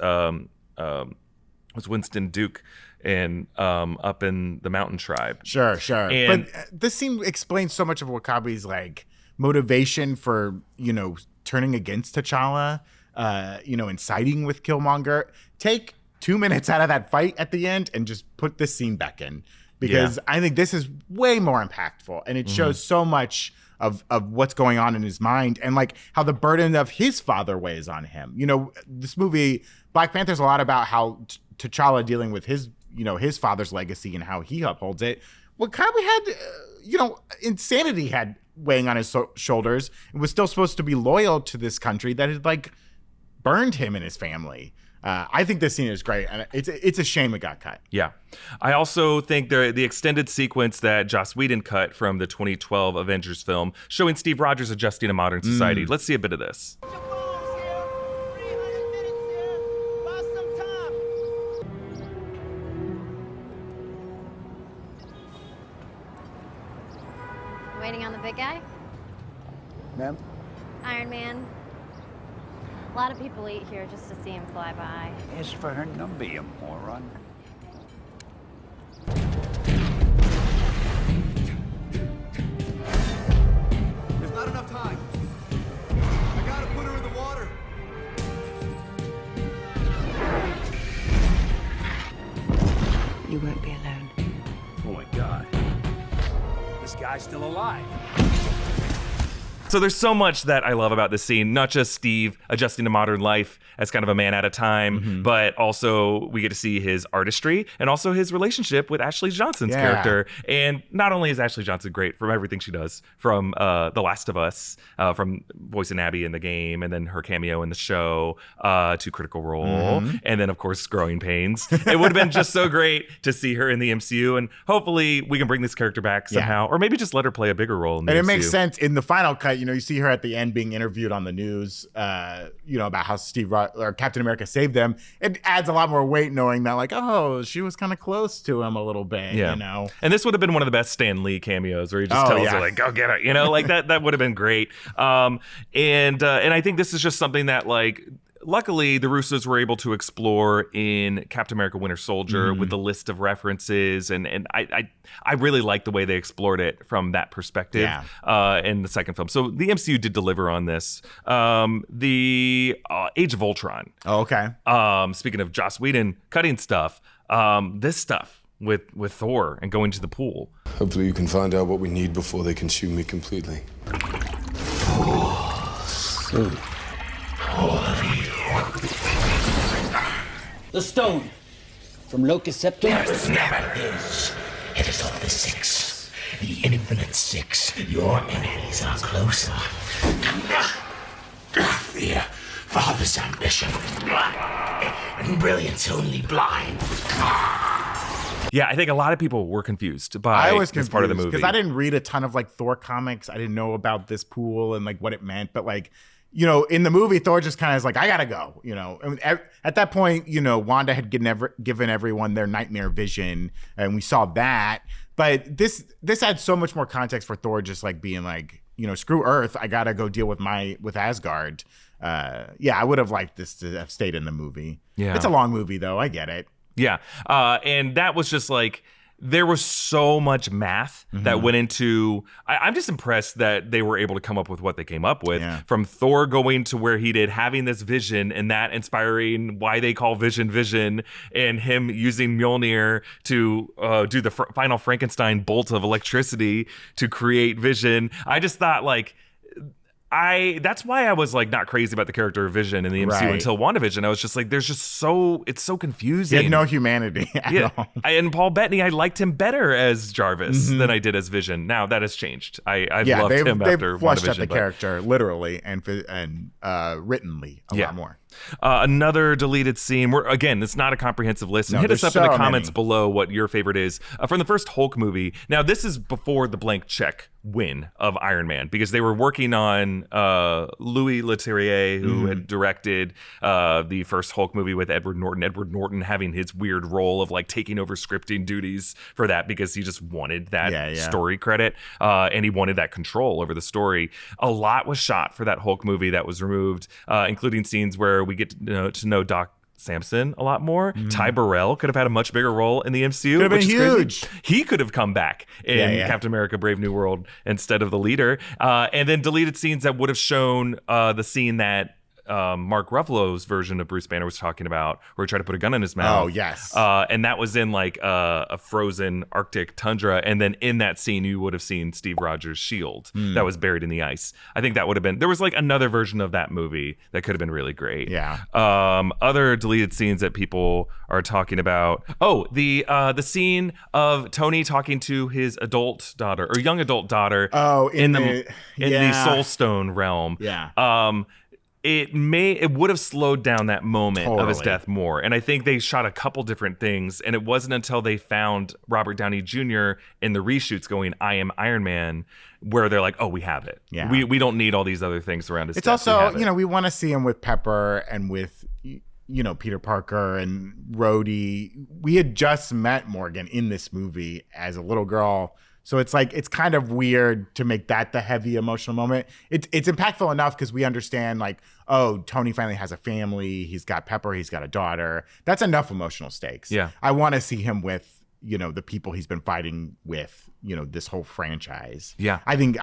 Winston Duke and up in the Mountain Tribe. Sure. And but this scene explains so much of W'Kabi's like motivation for, turning against T'Challa, and siding with Killmonger. Take 2 minutes out of that fight at the end and just put this scene back in, because I think this is way more impactful, and it shows so much of what's going on in his mind and like how the burden of his father weighs on him. This movie, Black Panther's a lot about how T'Challa dealing with his father's legacy and how he upholds it. W'Kabi had, insanity had weighing on his shoulders and was still supposed to be loyal to this country that had like burned him and his family. I think this scene is great, and it's a shame it got cut. Yeah. I also think the extended sequence that Joss Whedon cut from the 2012 Avengers film showing Steve Rogers adjusting to modern society. Let's see a bit of this. Waiting on the big guy? Ma'am? Iron Man. A lot of people eat here just to see him fly by. As for her number, you moron. There's not enough time. I gotta put her in the water. You won't be alone. Oh my God. This guy's still alive. So there's so much that I love about this scene, not just Steve adjusting to modern life as kind of a man at a time, but also we get to see his artistry and also his relationship with Ashley Johnson's character. And not only is Ashley Johnson great from everything she does, from The Last of Us, from voicing Abby in the game, and then her cameo in the show, to Critical Role, and then of course Growing Pains. It would have been just so great to see her in the MCU, and hopefully we can bring this character back somehow, or maybe just let her play a bigger role in the MCU. And it makes sense in the final cut. You see her at the end being interviewed on the news, about how Captain America saved them. It adds a lot more weight knowing that, like, oh, she was kind of close to him a little bit, And this would have been one of the best Stan Lee cameos where he just tells her, like, go get her, like that would have been great. And I think this is just something that, like, luckily, the Russos were able to explore in Captain America Winter Soldier with the list of references. And I really like the way they explored it from that perspective in the second film. So the MCU did deliver on this. The Age of Ultron. Oh, okay. Speaking of Joss Whedon cutting stuff, this stuff with Thor and going to the pool. Hopefully you can find out what we need before they consume me completely. All of you. The stone from Locust Scepter. There never is. It is of the six. The infinite six. Your enemies are closer. Fear, father's ambition, and brilliance only blind. Yeah, I think a lot of people were confused by this part of the movie. Because I didn't read a ton of like Thor comics. I didn't know about this pool and like what it meant. But like, you know, in the movie, Thor just kind of is like, I gotta go. You know, I mean, at that point, you know, Wanda had given everyone their nightmare vision, and we saw that. But this had so much more context for Thor just like being like, you know, screw Earth, I gotta go deal with Asgard. Yeah, I would have liked this to have stayed in the movie. Yeah, it's a long movie though. I get it. Yeah, and that was just like, there was so much math that went into. I'm just impressed that they were able to come up with what they came up with. Yeah. From Thor going to where he did, having this vision, and that inspiring why they call Vision, and him using Mjolnir to do the final Frankenstein bolt of electricity to create Vision. I just thought like. That's why I was like not crazy about the character of Vision in the MCU until WandaVision. I was just like, it's so confusing. He had no humanity at all. And Paul Bettany, I liked him better as Jarvis than I did as Vision. Now that has changed. I loved him after they've fleshed WandaVision. out the character literally and writtenly a lot more. Another deleted scene. Again, it's not a comprehensive list. And hit us up in the comments below what your favorite is from the first Hulk movie. Now, this is before the blank check win of Iron Man, because they were working on Louis Leterrier, who had directed the first Hulk movie with Edward Norton. Edward Norton having his weird role of like taking over scripting duties for that because he just wanted that story credit and he wanted that control over the story. A lot was shot for that Hulk movie that was removed, including scenes where we get to know Doc Samson a lot more. Ty Burrell could have had a much bigger role in the MCU. Could have been huge. Crazy. He could have come back in Captain America: Brave New World instead of the leader. And then deleted scenes that would have shown the scene that Mark Ruffalo's version of Bruce Banner was talking about, where he tried to put a gun in his mouth. Oh, yes. And that was in like a frozen Arctic tundra. And then in that scene, you would have seen Steve Rogers' shield that was buried in the ice. I think that would have been, there was like another version of that movie that could have been really great. Yeah. Other deleted scenes that people are talking about. Oh, the scene of Tony talking to his adult daughter or young adult daughter. Oh, in the Soul Stone realm. Yeah. It would have slowed down that moment of his death more. And I think they shot a couple different things, and it wasn't until they found Robert Downey Jr. in the reshoots going, I am Iron Man, where they're like, oh, we have it. Yeah. We don't need all these other things around his It's death. also, you know, we want to see him with Pepper and with, you know, Peter Parker and Rhodey. We had just met Morgan in this movie as a little girl. So it's like, it's kind of weird to make that the heavy emotional moment. It's impactful enough because we understand like, oh, Tony finally has a family. He's got Pepper. He's got a daughter. That's enough emotional stakes. Yeah. I want to see him with, you know, the people he's been fighting with, you know, this whole franchise. Yeah. I think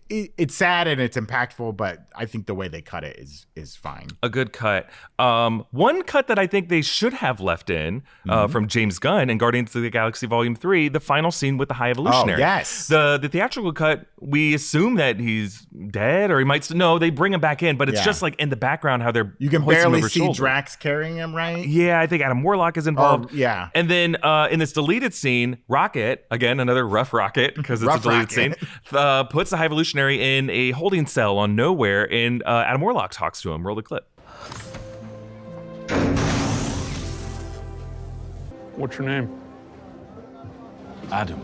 it's sad and it's impactful, but I think the way they cut it is fine. A good cut. One cut that I think they should have left in from James Gunn in Guardians of the Galaxy Volume 3, the final scene with the High Evolutionary. Oh, yes. The theatrical cut, we assume that he's dead or he might no, they bring him back in, but it's just like in the background how they're you can hoisting him barely over see shoulder. Drax carrying him, right? Yeah, I think Adam Warlock is involved. Yeah. And then in this deleted scene, Rocket, again, another rough Rocket, because it's a deleted scene, puts the High Evolutionary in a holding cell on Nowhere, and Adam Warlock talks to him. Roll the clip. What's your name? Adam.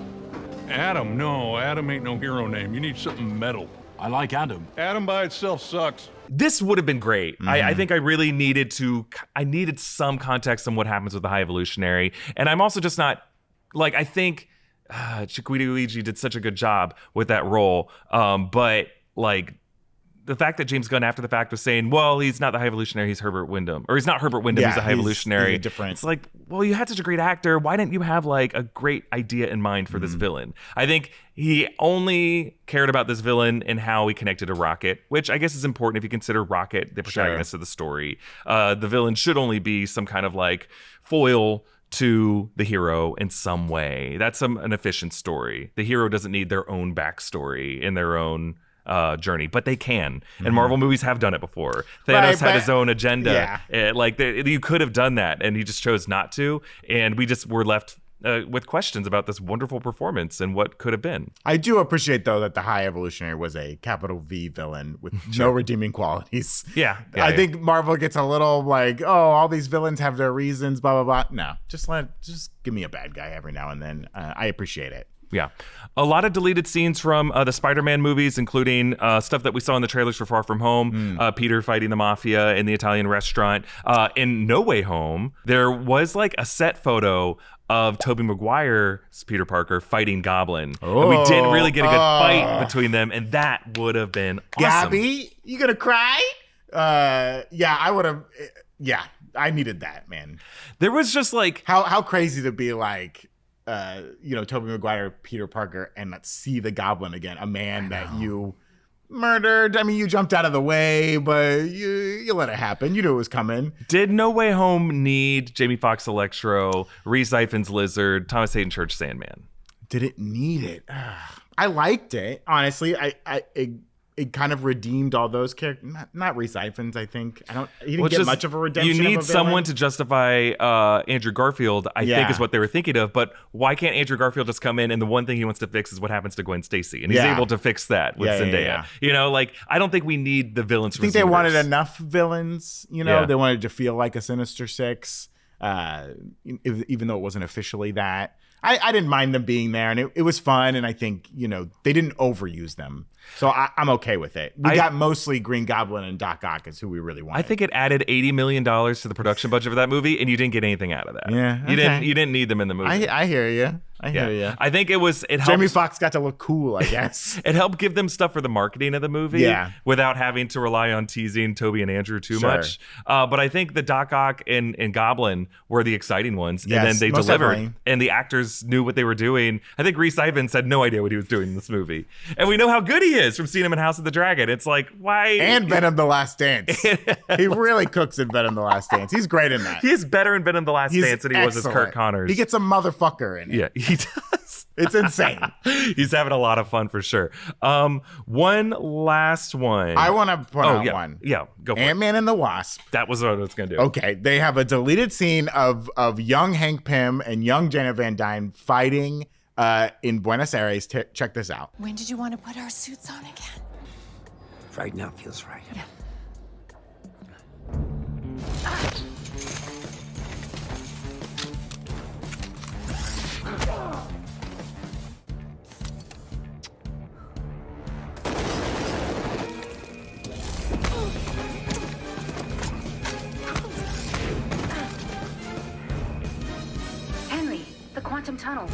Adam? No, Adam ain't no hero name. You need something metal. I like Adam. Adam by itself sucks. This would have been great. I think I really needed some context on what happens with the High Evolutionary. And I'm also just not, like, I think Chiwetel Ejiofor did such a good job with that role. But, like, the fact that James Gunn after the fact was saying, well, he's not the High Evolutionary, he's Herbert Wyndham. Or he's not Herbert Wyndham, he's the High Evolutionary. He's different. It's like, well, you had such a great actor. Why didn't you have like a great idea in mind for this villain? I think he only cared about this villain and how he connected to Rocket, which I guess is important if you consider Rocket the protagonist of the story. The villain should only be some kind of like foil to the hero in some way. That's an efficient story. The hero doesn't need their own backstory in their own journey, but they can, and Marvel movies have done it before. Thanos had his own agenda. You could have done that, and he just chose not to, and we just were left with questions about this wonderful performance and what could have been. I do appreciate, though, that the High Evolutionary was a capital V villain with no redeeming qualities. Yeah. I think Marvel gets a little like, oh, all these villains have their reasons, blah, blah, blah. No, just give me a bad guy every now and then. I appreciate it. Yeah. A lot of deleted scenes from the Spider-Man movies, including stuff that we saw in the trailers for Far From Home, Peter fighting the mafia in the Italian restaurant. In No Way Home, there was like a set photo of Tobey Maguire's Peter Parker fighting Goblin. And we didn't really get a good fight between them, and that would have been awesome. Gabby, you gonna cry? Yeah, I would have. Yeah, I needed that, man. There was just like... How crazy to be like... Tobey Maguire, Peter Parker, and let's see the Goblin again, a man that you murdered. I mean, you jumped out of the way, but you let it happen. You knew it was coming. Did No Way Home need Jamie Foxx Electro, Rhys Ifans Lizard, Thomas Hayden Church Sandman? Did it need it? I liked it, honestly. It kind of redeemed all those characters. Not Rhys Ifans, I think. He didn't get much of a redemption. You need someone to justify Andrew Garfield, I think is what they were thinking of. But why can't Andrew Garfield just come in and the one thing he wants to fix is what happens to Gwen Stacy? And he's able to fix that with Zendaya. I don't think we need the villains. I think they wanted enough villains. They wanted to feel like a Sinister Six, even though it wasn't officially that. I didn't mind them being there, and it was fun, and I think, they didn't overuse them. So I'm okay with it. We got mostly Green Goblin and Doc Ock is who we really wanted. I think it added $80 million to the production budget for that movie, and you didn't get anything out of that. Yeah, you didn't need them in the movie. I hear you. I hear you. I think it helped. Jamie Foxx got to look cool, I guess. It helped give them stuff for the marketing of the movie without having to rely on teasing Toby and Andrew too much. But I think the Doc Ock and Goblin were the exciting ones, and then they delivered, definitely. And the actors knew what they were doing. I think Rhys Ifans had no idea what he was doing in this movie, and we know how good he is from seeing him in House of the Dragon. It's like, why? And Venom: The Last Dance. He really cooks in Venom: The Last Dance. He's great in that. He is better in Venom: The Last Dance than he was as Kurt Connors. He gets a motherfucker in it. Yeah, he does. It's insane. He's having a lot of fun for sure. One last one. I want to point out one. Yeah, go for it. Ant-Man and the Wasp. That was what I was going to do. Okay, they have a deleted scene of young Hank Pym and young Janet Van Dyne fighting in Buenos Aires. Check this out. When did you want to put our suits on again? Right now feels right. Yeah. Henry, the quantum tunnel.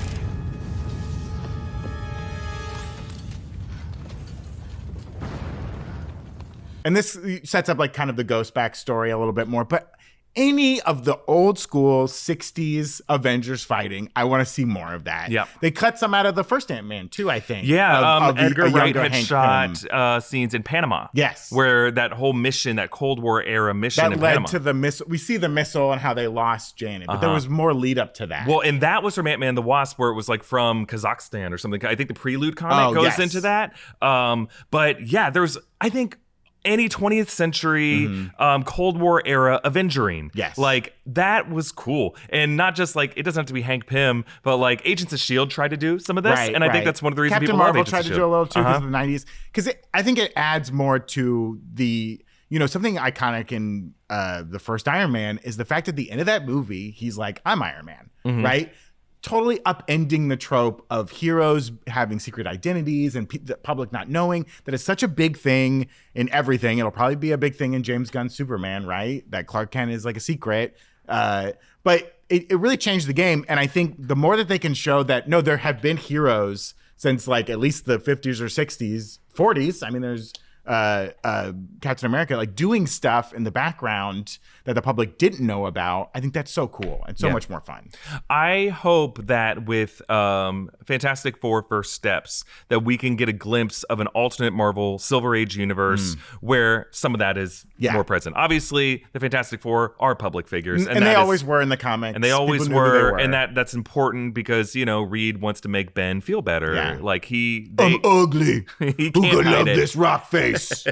And this sets up like kind of the Ghost backstory a little bit more, but any of the old school 60s Avengers fighting, I want to see more of that. Yeah. They cut some out of the first Ant-Man too, I think. Yeah, Edgar Wright had Hank shot scenes in Panama. Yes. Where that whole mission, that Cold War era mission that in led Panama. to the missile. We see the missile and how they lost Janet, but there was more lead up to that. Well, and that was from Ant-Man and the Wasp, where it was like from Kazakhstan or something. I think the Prelude comic goes into that. But yeah, there's, I think, any 20th century Cold War era Avengering. Yes. Like, that was cool. And not just like, it doesn't have to be Hank Pym, but like Agents of S.H.I.E.L.D. tried to do some of this. I think that's one of the reasons Captain people Marvel love Agents tried of to S.H.I.E.L.D. do a little too because of the 90s. Because I think it adds more to the, something iconic in the first Iron Man is the fact at the end of that movie, he's like, I'm Iron Man, right? Totally upending the trope of heroes having secret identities and the public not knowing that it's such a big thing in everything. It'll probably be a big thing in James Gunn's Superman, right? That Clark Kent is like a secret. But it really changed the game. And I think the more that they can show that, no, there have been heroes since like at least the 50s or 60s, 40s. I mean, there's Captain America like doing stuff in the background that the public didn't know about. I think that's so cool and so much more fun. I hope that with Fantastic Four First Steps that we can get a glimpse of an alternate Marvel Silver Age universe where some of that is more present. Obviously, the Fantastic Four are public figures. And they always were in the comics. And they always were. And that's important because, Reed wants to make Ben feel better. Yeah. Like I'm ugly. He Who can't could hide love it. this rock face?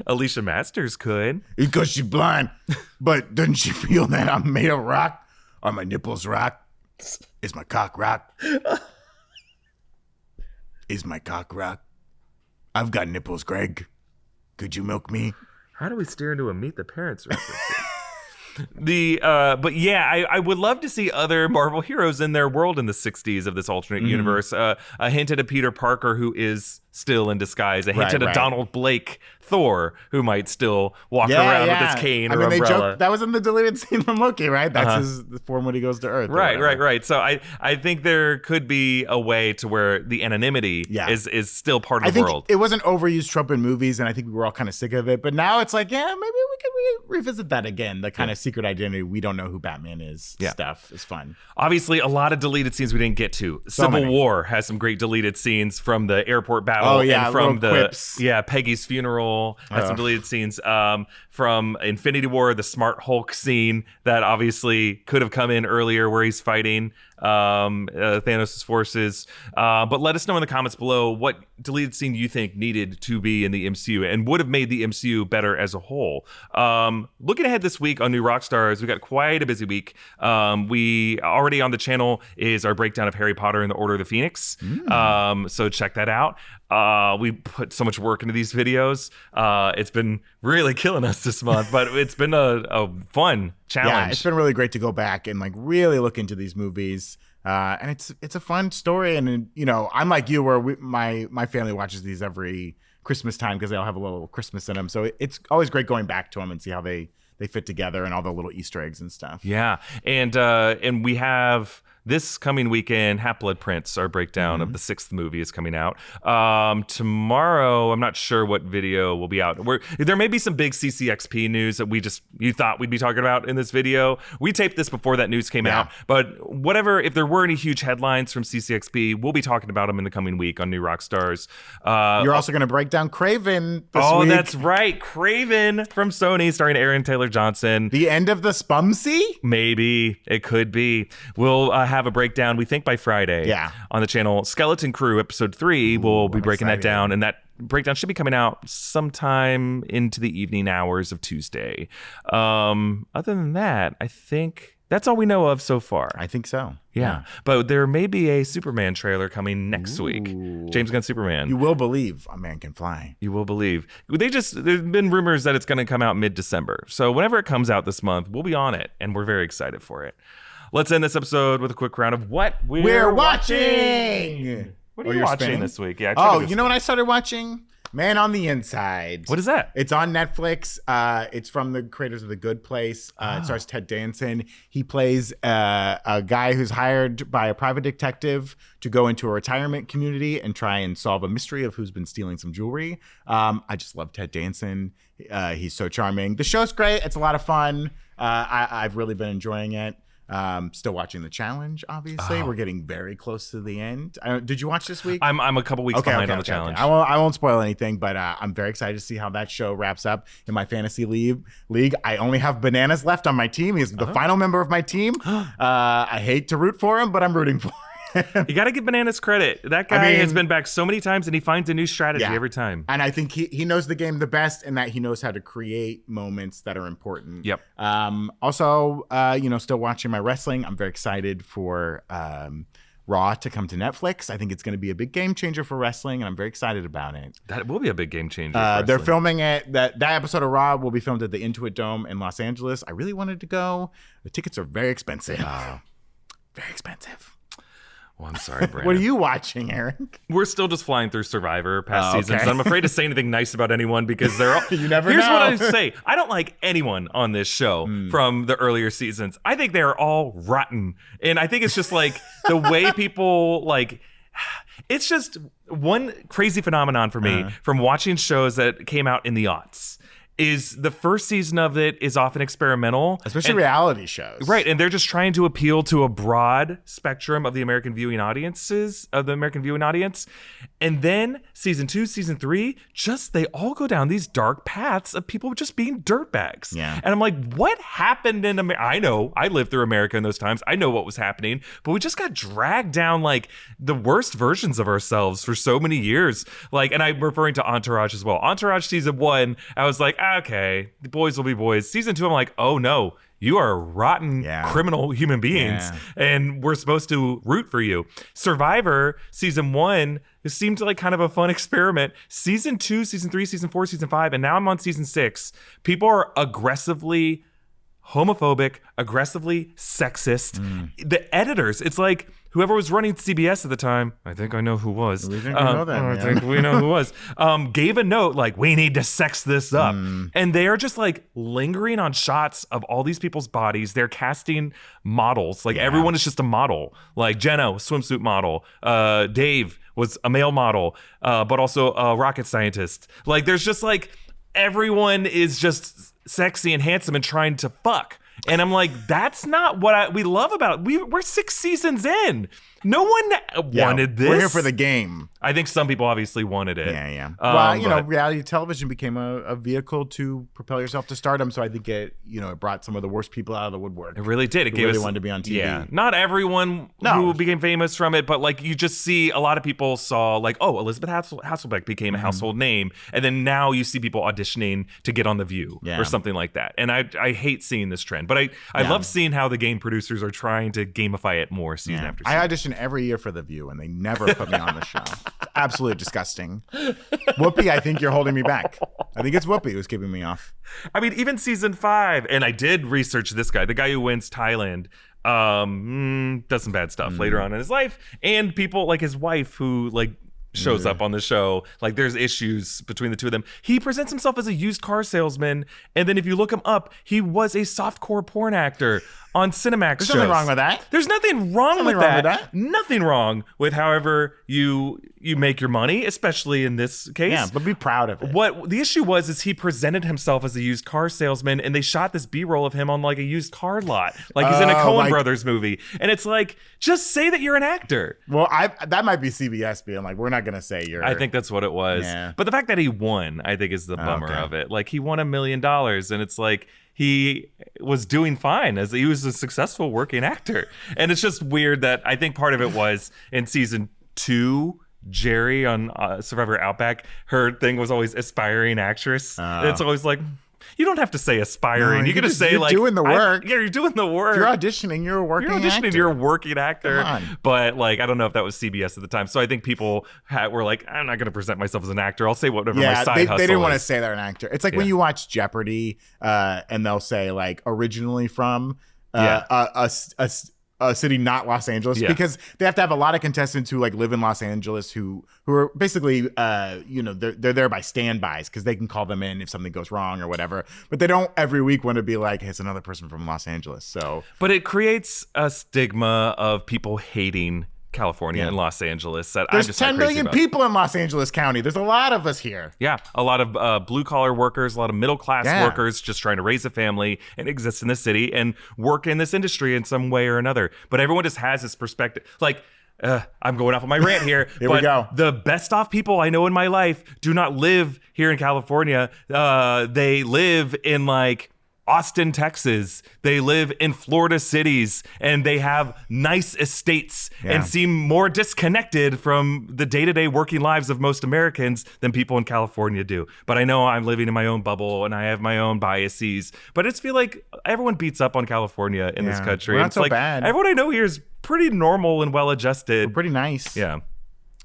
Alicia Masters could. Because she's blind. But doesn't she feel that I'm made of rock? Are my nipples rock? Is my cock rock? Is my cock rock? I've got nipples, Greg. Could you milk me? How do we steer into a Meet the Parents reference? But yeah, I would love to see other Marvel heroes in their world in the 60s of this alternate universe. A hint at a Peter Parker who is still in disguise. A hint at a Donald Blake Thor who might still walk around with his cane or umbrella. That was in the deleted scene from Loki, right? That's his form when he goes to Earth. Right. So I think there could be a way to where the anonymity is still part of the world. It was an overused trope in movies, and I think we were all kind of sick of it. But now it's like, maybe we could revisit that again. The kind of secret identity, we don't know who Batman is stuff is fun. Obviously, a lot of deleted scenes we didn't get to. Civil War has some great deleted scenes from the airport battle. And from the quips. Peggy's funeral has some deleted scenes. From Infinity War, the Smart Hulk scene that obviously could have come in earlier where he's fighting Thanos' forces. But let us know in the comments below what deleted scene you think needed to be in the MCU and would have made the MCU better as a whole. Looking ahead this week on New Rockstars, we got quite a busy week. We already on the channel is our breakdown of Harry Potter and the Order of the Phoenix. So check that out. We put so much work into these videos. It's been really killing us this month, but it's been a fun challenge. Yeah, it's been really great to go back and like really look into these movies. And it's a fun story. And I'm like you, where my family watches these every Christmas time because they all have a little Christmas in them. So it's always great going back to them and see how they fit together and all the little Easter eggs and stuff. Yeah, and we have this coming weekend, Half-Blood Prince, our breakdown of the 6th movie is coming out. Tomorrow, I'm not sure what video will be out. There may be some big CCXP news that you thought we'd be talking about in this video. We taped this before that news came out, but whatever, if there were any huge headlines from CCXP, we'll be talking about them in the coming week on New Rockstars. You're also going to break down Kraven this week. Oh, that's right. Kraven from Sony, starring Aaron Taylor-Johnson. The end of the Spumsy? Maybe. It could be. We'll have a breakdown, we think, by Friday on the channel. Skeleton Crew episode 3, we'll be breaking that down, and that breakdown should be coming out sometime into the evening hours of Tuesday. Other than that, I think that's all we know of so far. I think so. Yeah. But there may be a Superman trailer coming next week. James Gunn Superman. You will believe a man can fly. You will believe. There's been rumors that it's going to come out mid-December. So whenever it comes out this month, we'll be on it, and we're very excited for it. Let's end this episode with a quick round of what we're watching. What are you watching this week? Yeah. You know what I started watching? Man on the Inside. What is that? It's on Netflix. It's from the creators of The Good Place. It stars Ted Danson. He plays a guy who's hired by a private detective to go into a retirement community and try and solve a mystery of who's been stealing some jewelry. I just love Ted Danson. He's so charming. The show's great. It's a lot of fun. I've really been enjoying it. Still watching The Challenge, obviously. We're getting very close to the end. Did you watch this week? I'm a couple weeks behind on The Challenge. I won't spoil anything, but I'm very excited to see how that show wraps up in my fantasy league. I only have Bananas left on my team. He's the final member of my team. I hate to root for him, but I'm rooting for him. You got to give Bananas credit. That guy has been back so many times, and he finds a new strategy every time. And I think he knows the game the best, and that he knows how to create moments that are important. Yep. Also, still watching my wrestling. I'm very excited for Raw to come to Netflix. I think it's going to be a big game changer for wrestling, and I'm very excited about it. That will be a big game changer. They're filming it. That episode of Raw will be filmed at the Intuit Dome in Los Angeles. I really wanted to go. The tickets are very expensive. Very expensive. Well, I'm sorry, Brandon. What are you watching, Eric? We're still just flying through Survivor past seasons. I'm afraid to say anything nice about anyone because they're all... You never Here's know. what I say. I don't like anyone on this show from the earlier seasons. I think they're all rotten. And I think it's just like the way people like... It's just one crazy phenomenon for me from watching shows that came out in the aughts. Is the first season of it is often experimental. Especially reality shows. Right, and they're just trying to appeal to a broad spectrum of the American viewing audience. And then season 2, season 3, they all go down these dark paths of people just being dirtbags. Yeah. And I'm like, what happened in America? I know, I lived through America in those times. I know what was happening, but we just got dragged down like the worst versions of ourselves for so many years. Like, and I'm referring to Entourage as well. Entourage season 1, I was like, okay, the boys will be boys. Season 2, I'm like, oh no, you are rotten criminal human beings, and we're supposed to root for you. Survivor Season 1 seemed like kind of a fun experiment. Season 2, Season 3, Season 4, Season 5, and now I'm on Season 6. People are aggressively homophobic, aggressively sexist. The editors, it's like whoever was running CBS at the time, I think I know who was. We think we know that, I think we know who was. Gave a note like, we need to sex this up. And they are just like lingering on shots of all these people's bodies. They're casting models. Like everyone is just a model. Like Jenna, swimsuit model. Dave was a male model, but also a rocket scientist. Like there's just like, everyone is just sexy and handsome and trying to fuck. And I'm like, that's not what we love about it. We're 6 seasons in. No one wanted this. We're here for the game. I think some people obviously wanted it. Yeah. Well, reality television became a vehicle to propel yourself to stardom. So I think it brought some of the worst people out of the woodwork. It really did. It gave really us, wanted to be on TV. Yeah. Not everyone who became famous from it, but like you just see a lot of people saw like, oh, Elizabeth Hasselbeck became a household name. And then now you see people auditioning to get on The View or something like that. And I hate seeing this trend, but I love seeing how the game producers are trying to gamify it more season after season. I audition every year for The View and they never put me on the show. Absolutely disgusting. Whoopi, I think you're holding me back. I think it's Whoopi who's keeping me off. I mean, even season 5, and I did research this guy, the guy who wins Thailand, does some bad stuff later on in his life, and people like his wife who like shows up on the show. Like there's issues between the two of them. He presents himself as a used car salesman, and then if you look him up, he was a softcore porn actor on Cinemax shows. There's nothing wrong with that. There's nothing wrong with that. Nothing wrong with however you make your money, especially in this case. Yeah, but be proud of it. What the issue was is he presented himself as a used car salesman, and they shot this B-roll of him on like a used car lot, like he's in a Coen Brothers movie, and it's like, just say that you're an actor. Well, that might be CBS being like, we're not gonna say you're. I think that's what it was. Yeah. But the fact that he won, I think, is the bummer of it. Like he won $1 million, and it's like he was doing fine as he was a successful working actor, and it's just weird that I think part of it was in season 2. Jerry on Survivor Outback, her thing was always aspiring actress. It's always like, you don't have to say aspiring. No, you can just say you're like, doing the work. You're doing the work. If you're auditioning, you're a working actor. You're a working actor. Come on. But like, I don't know if that was CBS at the time. So I think people were like, I'm not going to present myself as an actor. I'll say whatever my side hustle they didn't is. want to say they're an actor. It's like when you watch Jeopardy and they'll say like originally from a city not Los Angeles, because they have to have a lot of contestants who like live in Los Angeles who are basically they're there by standbys because they can call them in if something goes wrong or whatever, but they don't every week want to be like, hey, it's another person from Los Angeles. So but it creates a stigma of people hating California and Los Angeles. That there's I'm just 10 million about. People in Los Angeles County. There's a lot of us here. Yeah, a lot of blue collar workers, a lot of middle class workers just trying to raise a family and exist in the city and work in this industry in some way or another. But everyone just has this perspective. Like, I'm going off on my rant here. Here we go. The best off people I know in my life do not live here in California. They live in like Austin, Texas. They live in Florida cities and they have nice estates and seem more disconnected from the day-to-day working lives of most Americans than people in California do. But I know I'm living in my own bubble and I have my own biases. But I just feel like everyone beats up on California in this country. We're not it's so like bad. Everyone I know here is pretty normal and well-adjusted. We're pretty nice. Yeah.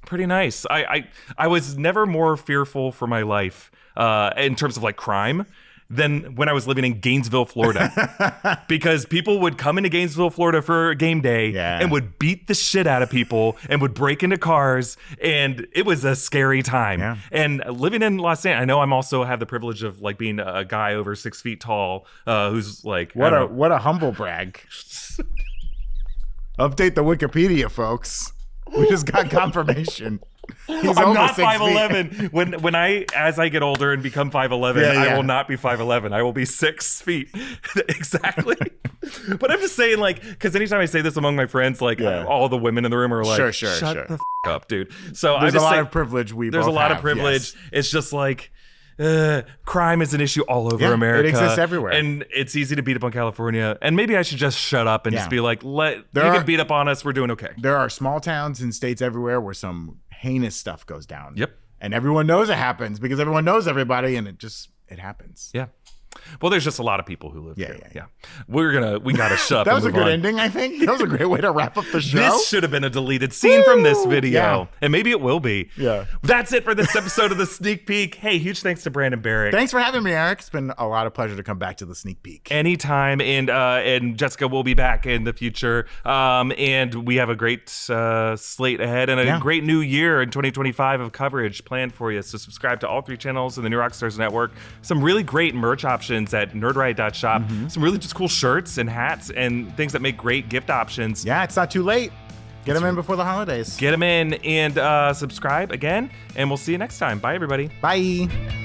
Pretty nice. I was never more fearful for my life in terms of like crime than when I was living in Gainesville, Florida. Because people would come into Gainesville, Florida for game day and would beat the shit out of people and would break into cars. And it was a scary time. Yeah. And living in Los Angeles, I know I'm also have the privilege of like being a guy over 6 feet tall who's like, what a humble brag. Update the Wikipedia, folks. We just got confirmation. He's I'm over not 6 5'11". When as I get older and become 5'11", I will not be 5'11". I will be 6 feet exactly. But I'm just saying, like, because anytime I say this among my friends, like all the women in the room are like, shut the f up, dude. So there's I just a lot say, of privilege. There's a lot of privilege. It's just like. Crime is an issue all over America. It exists everywhere. And it's easy to beat up on California. And maybe I should just shut up and just be like, you can beat up on us. We're doing okay. There are small towns and states everywhere where some heinous stuff goes down. Yep. And everyone knows it happens because everyone knows everybody and it just it happens. Yeah. Well, there's just a lot of people who live here. Yeah. We gotta shut up. That was a and good move on. ending, I think. That was a great way to wrap up the show. This should have been a deleted scene from this video. Yeah. And maybe it will be. Yeah. That's it for this episode of The Sneak Peek. Hey, huge thanks to Brandon Barrick. Thanks for having me, Eric. It's been a lot of pleasure to come back to The Sneak Peek. Anytime. And Jessica will be back in the future. And we have a great slate ahead and a great new year in 2025 of coverage planned for you. So subscribe to all 3 channels in the New Rockstars Network. Some really great merch options at nerdright.shop. Some really just cool shirts and hats and things that make great gift options. Yeah, it's not too late. Get them in before the holidays. Get them in and subscribe again. And we'll see you next time. Bye, everybody. Bye.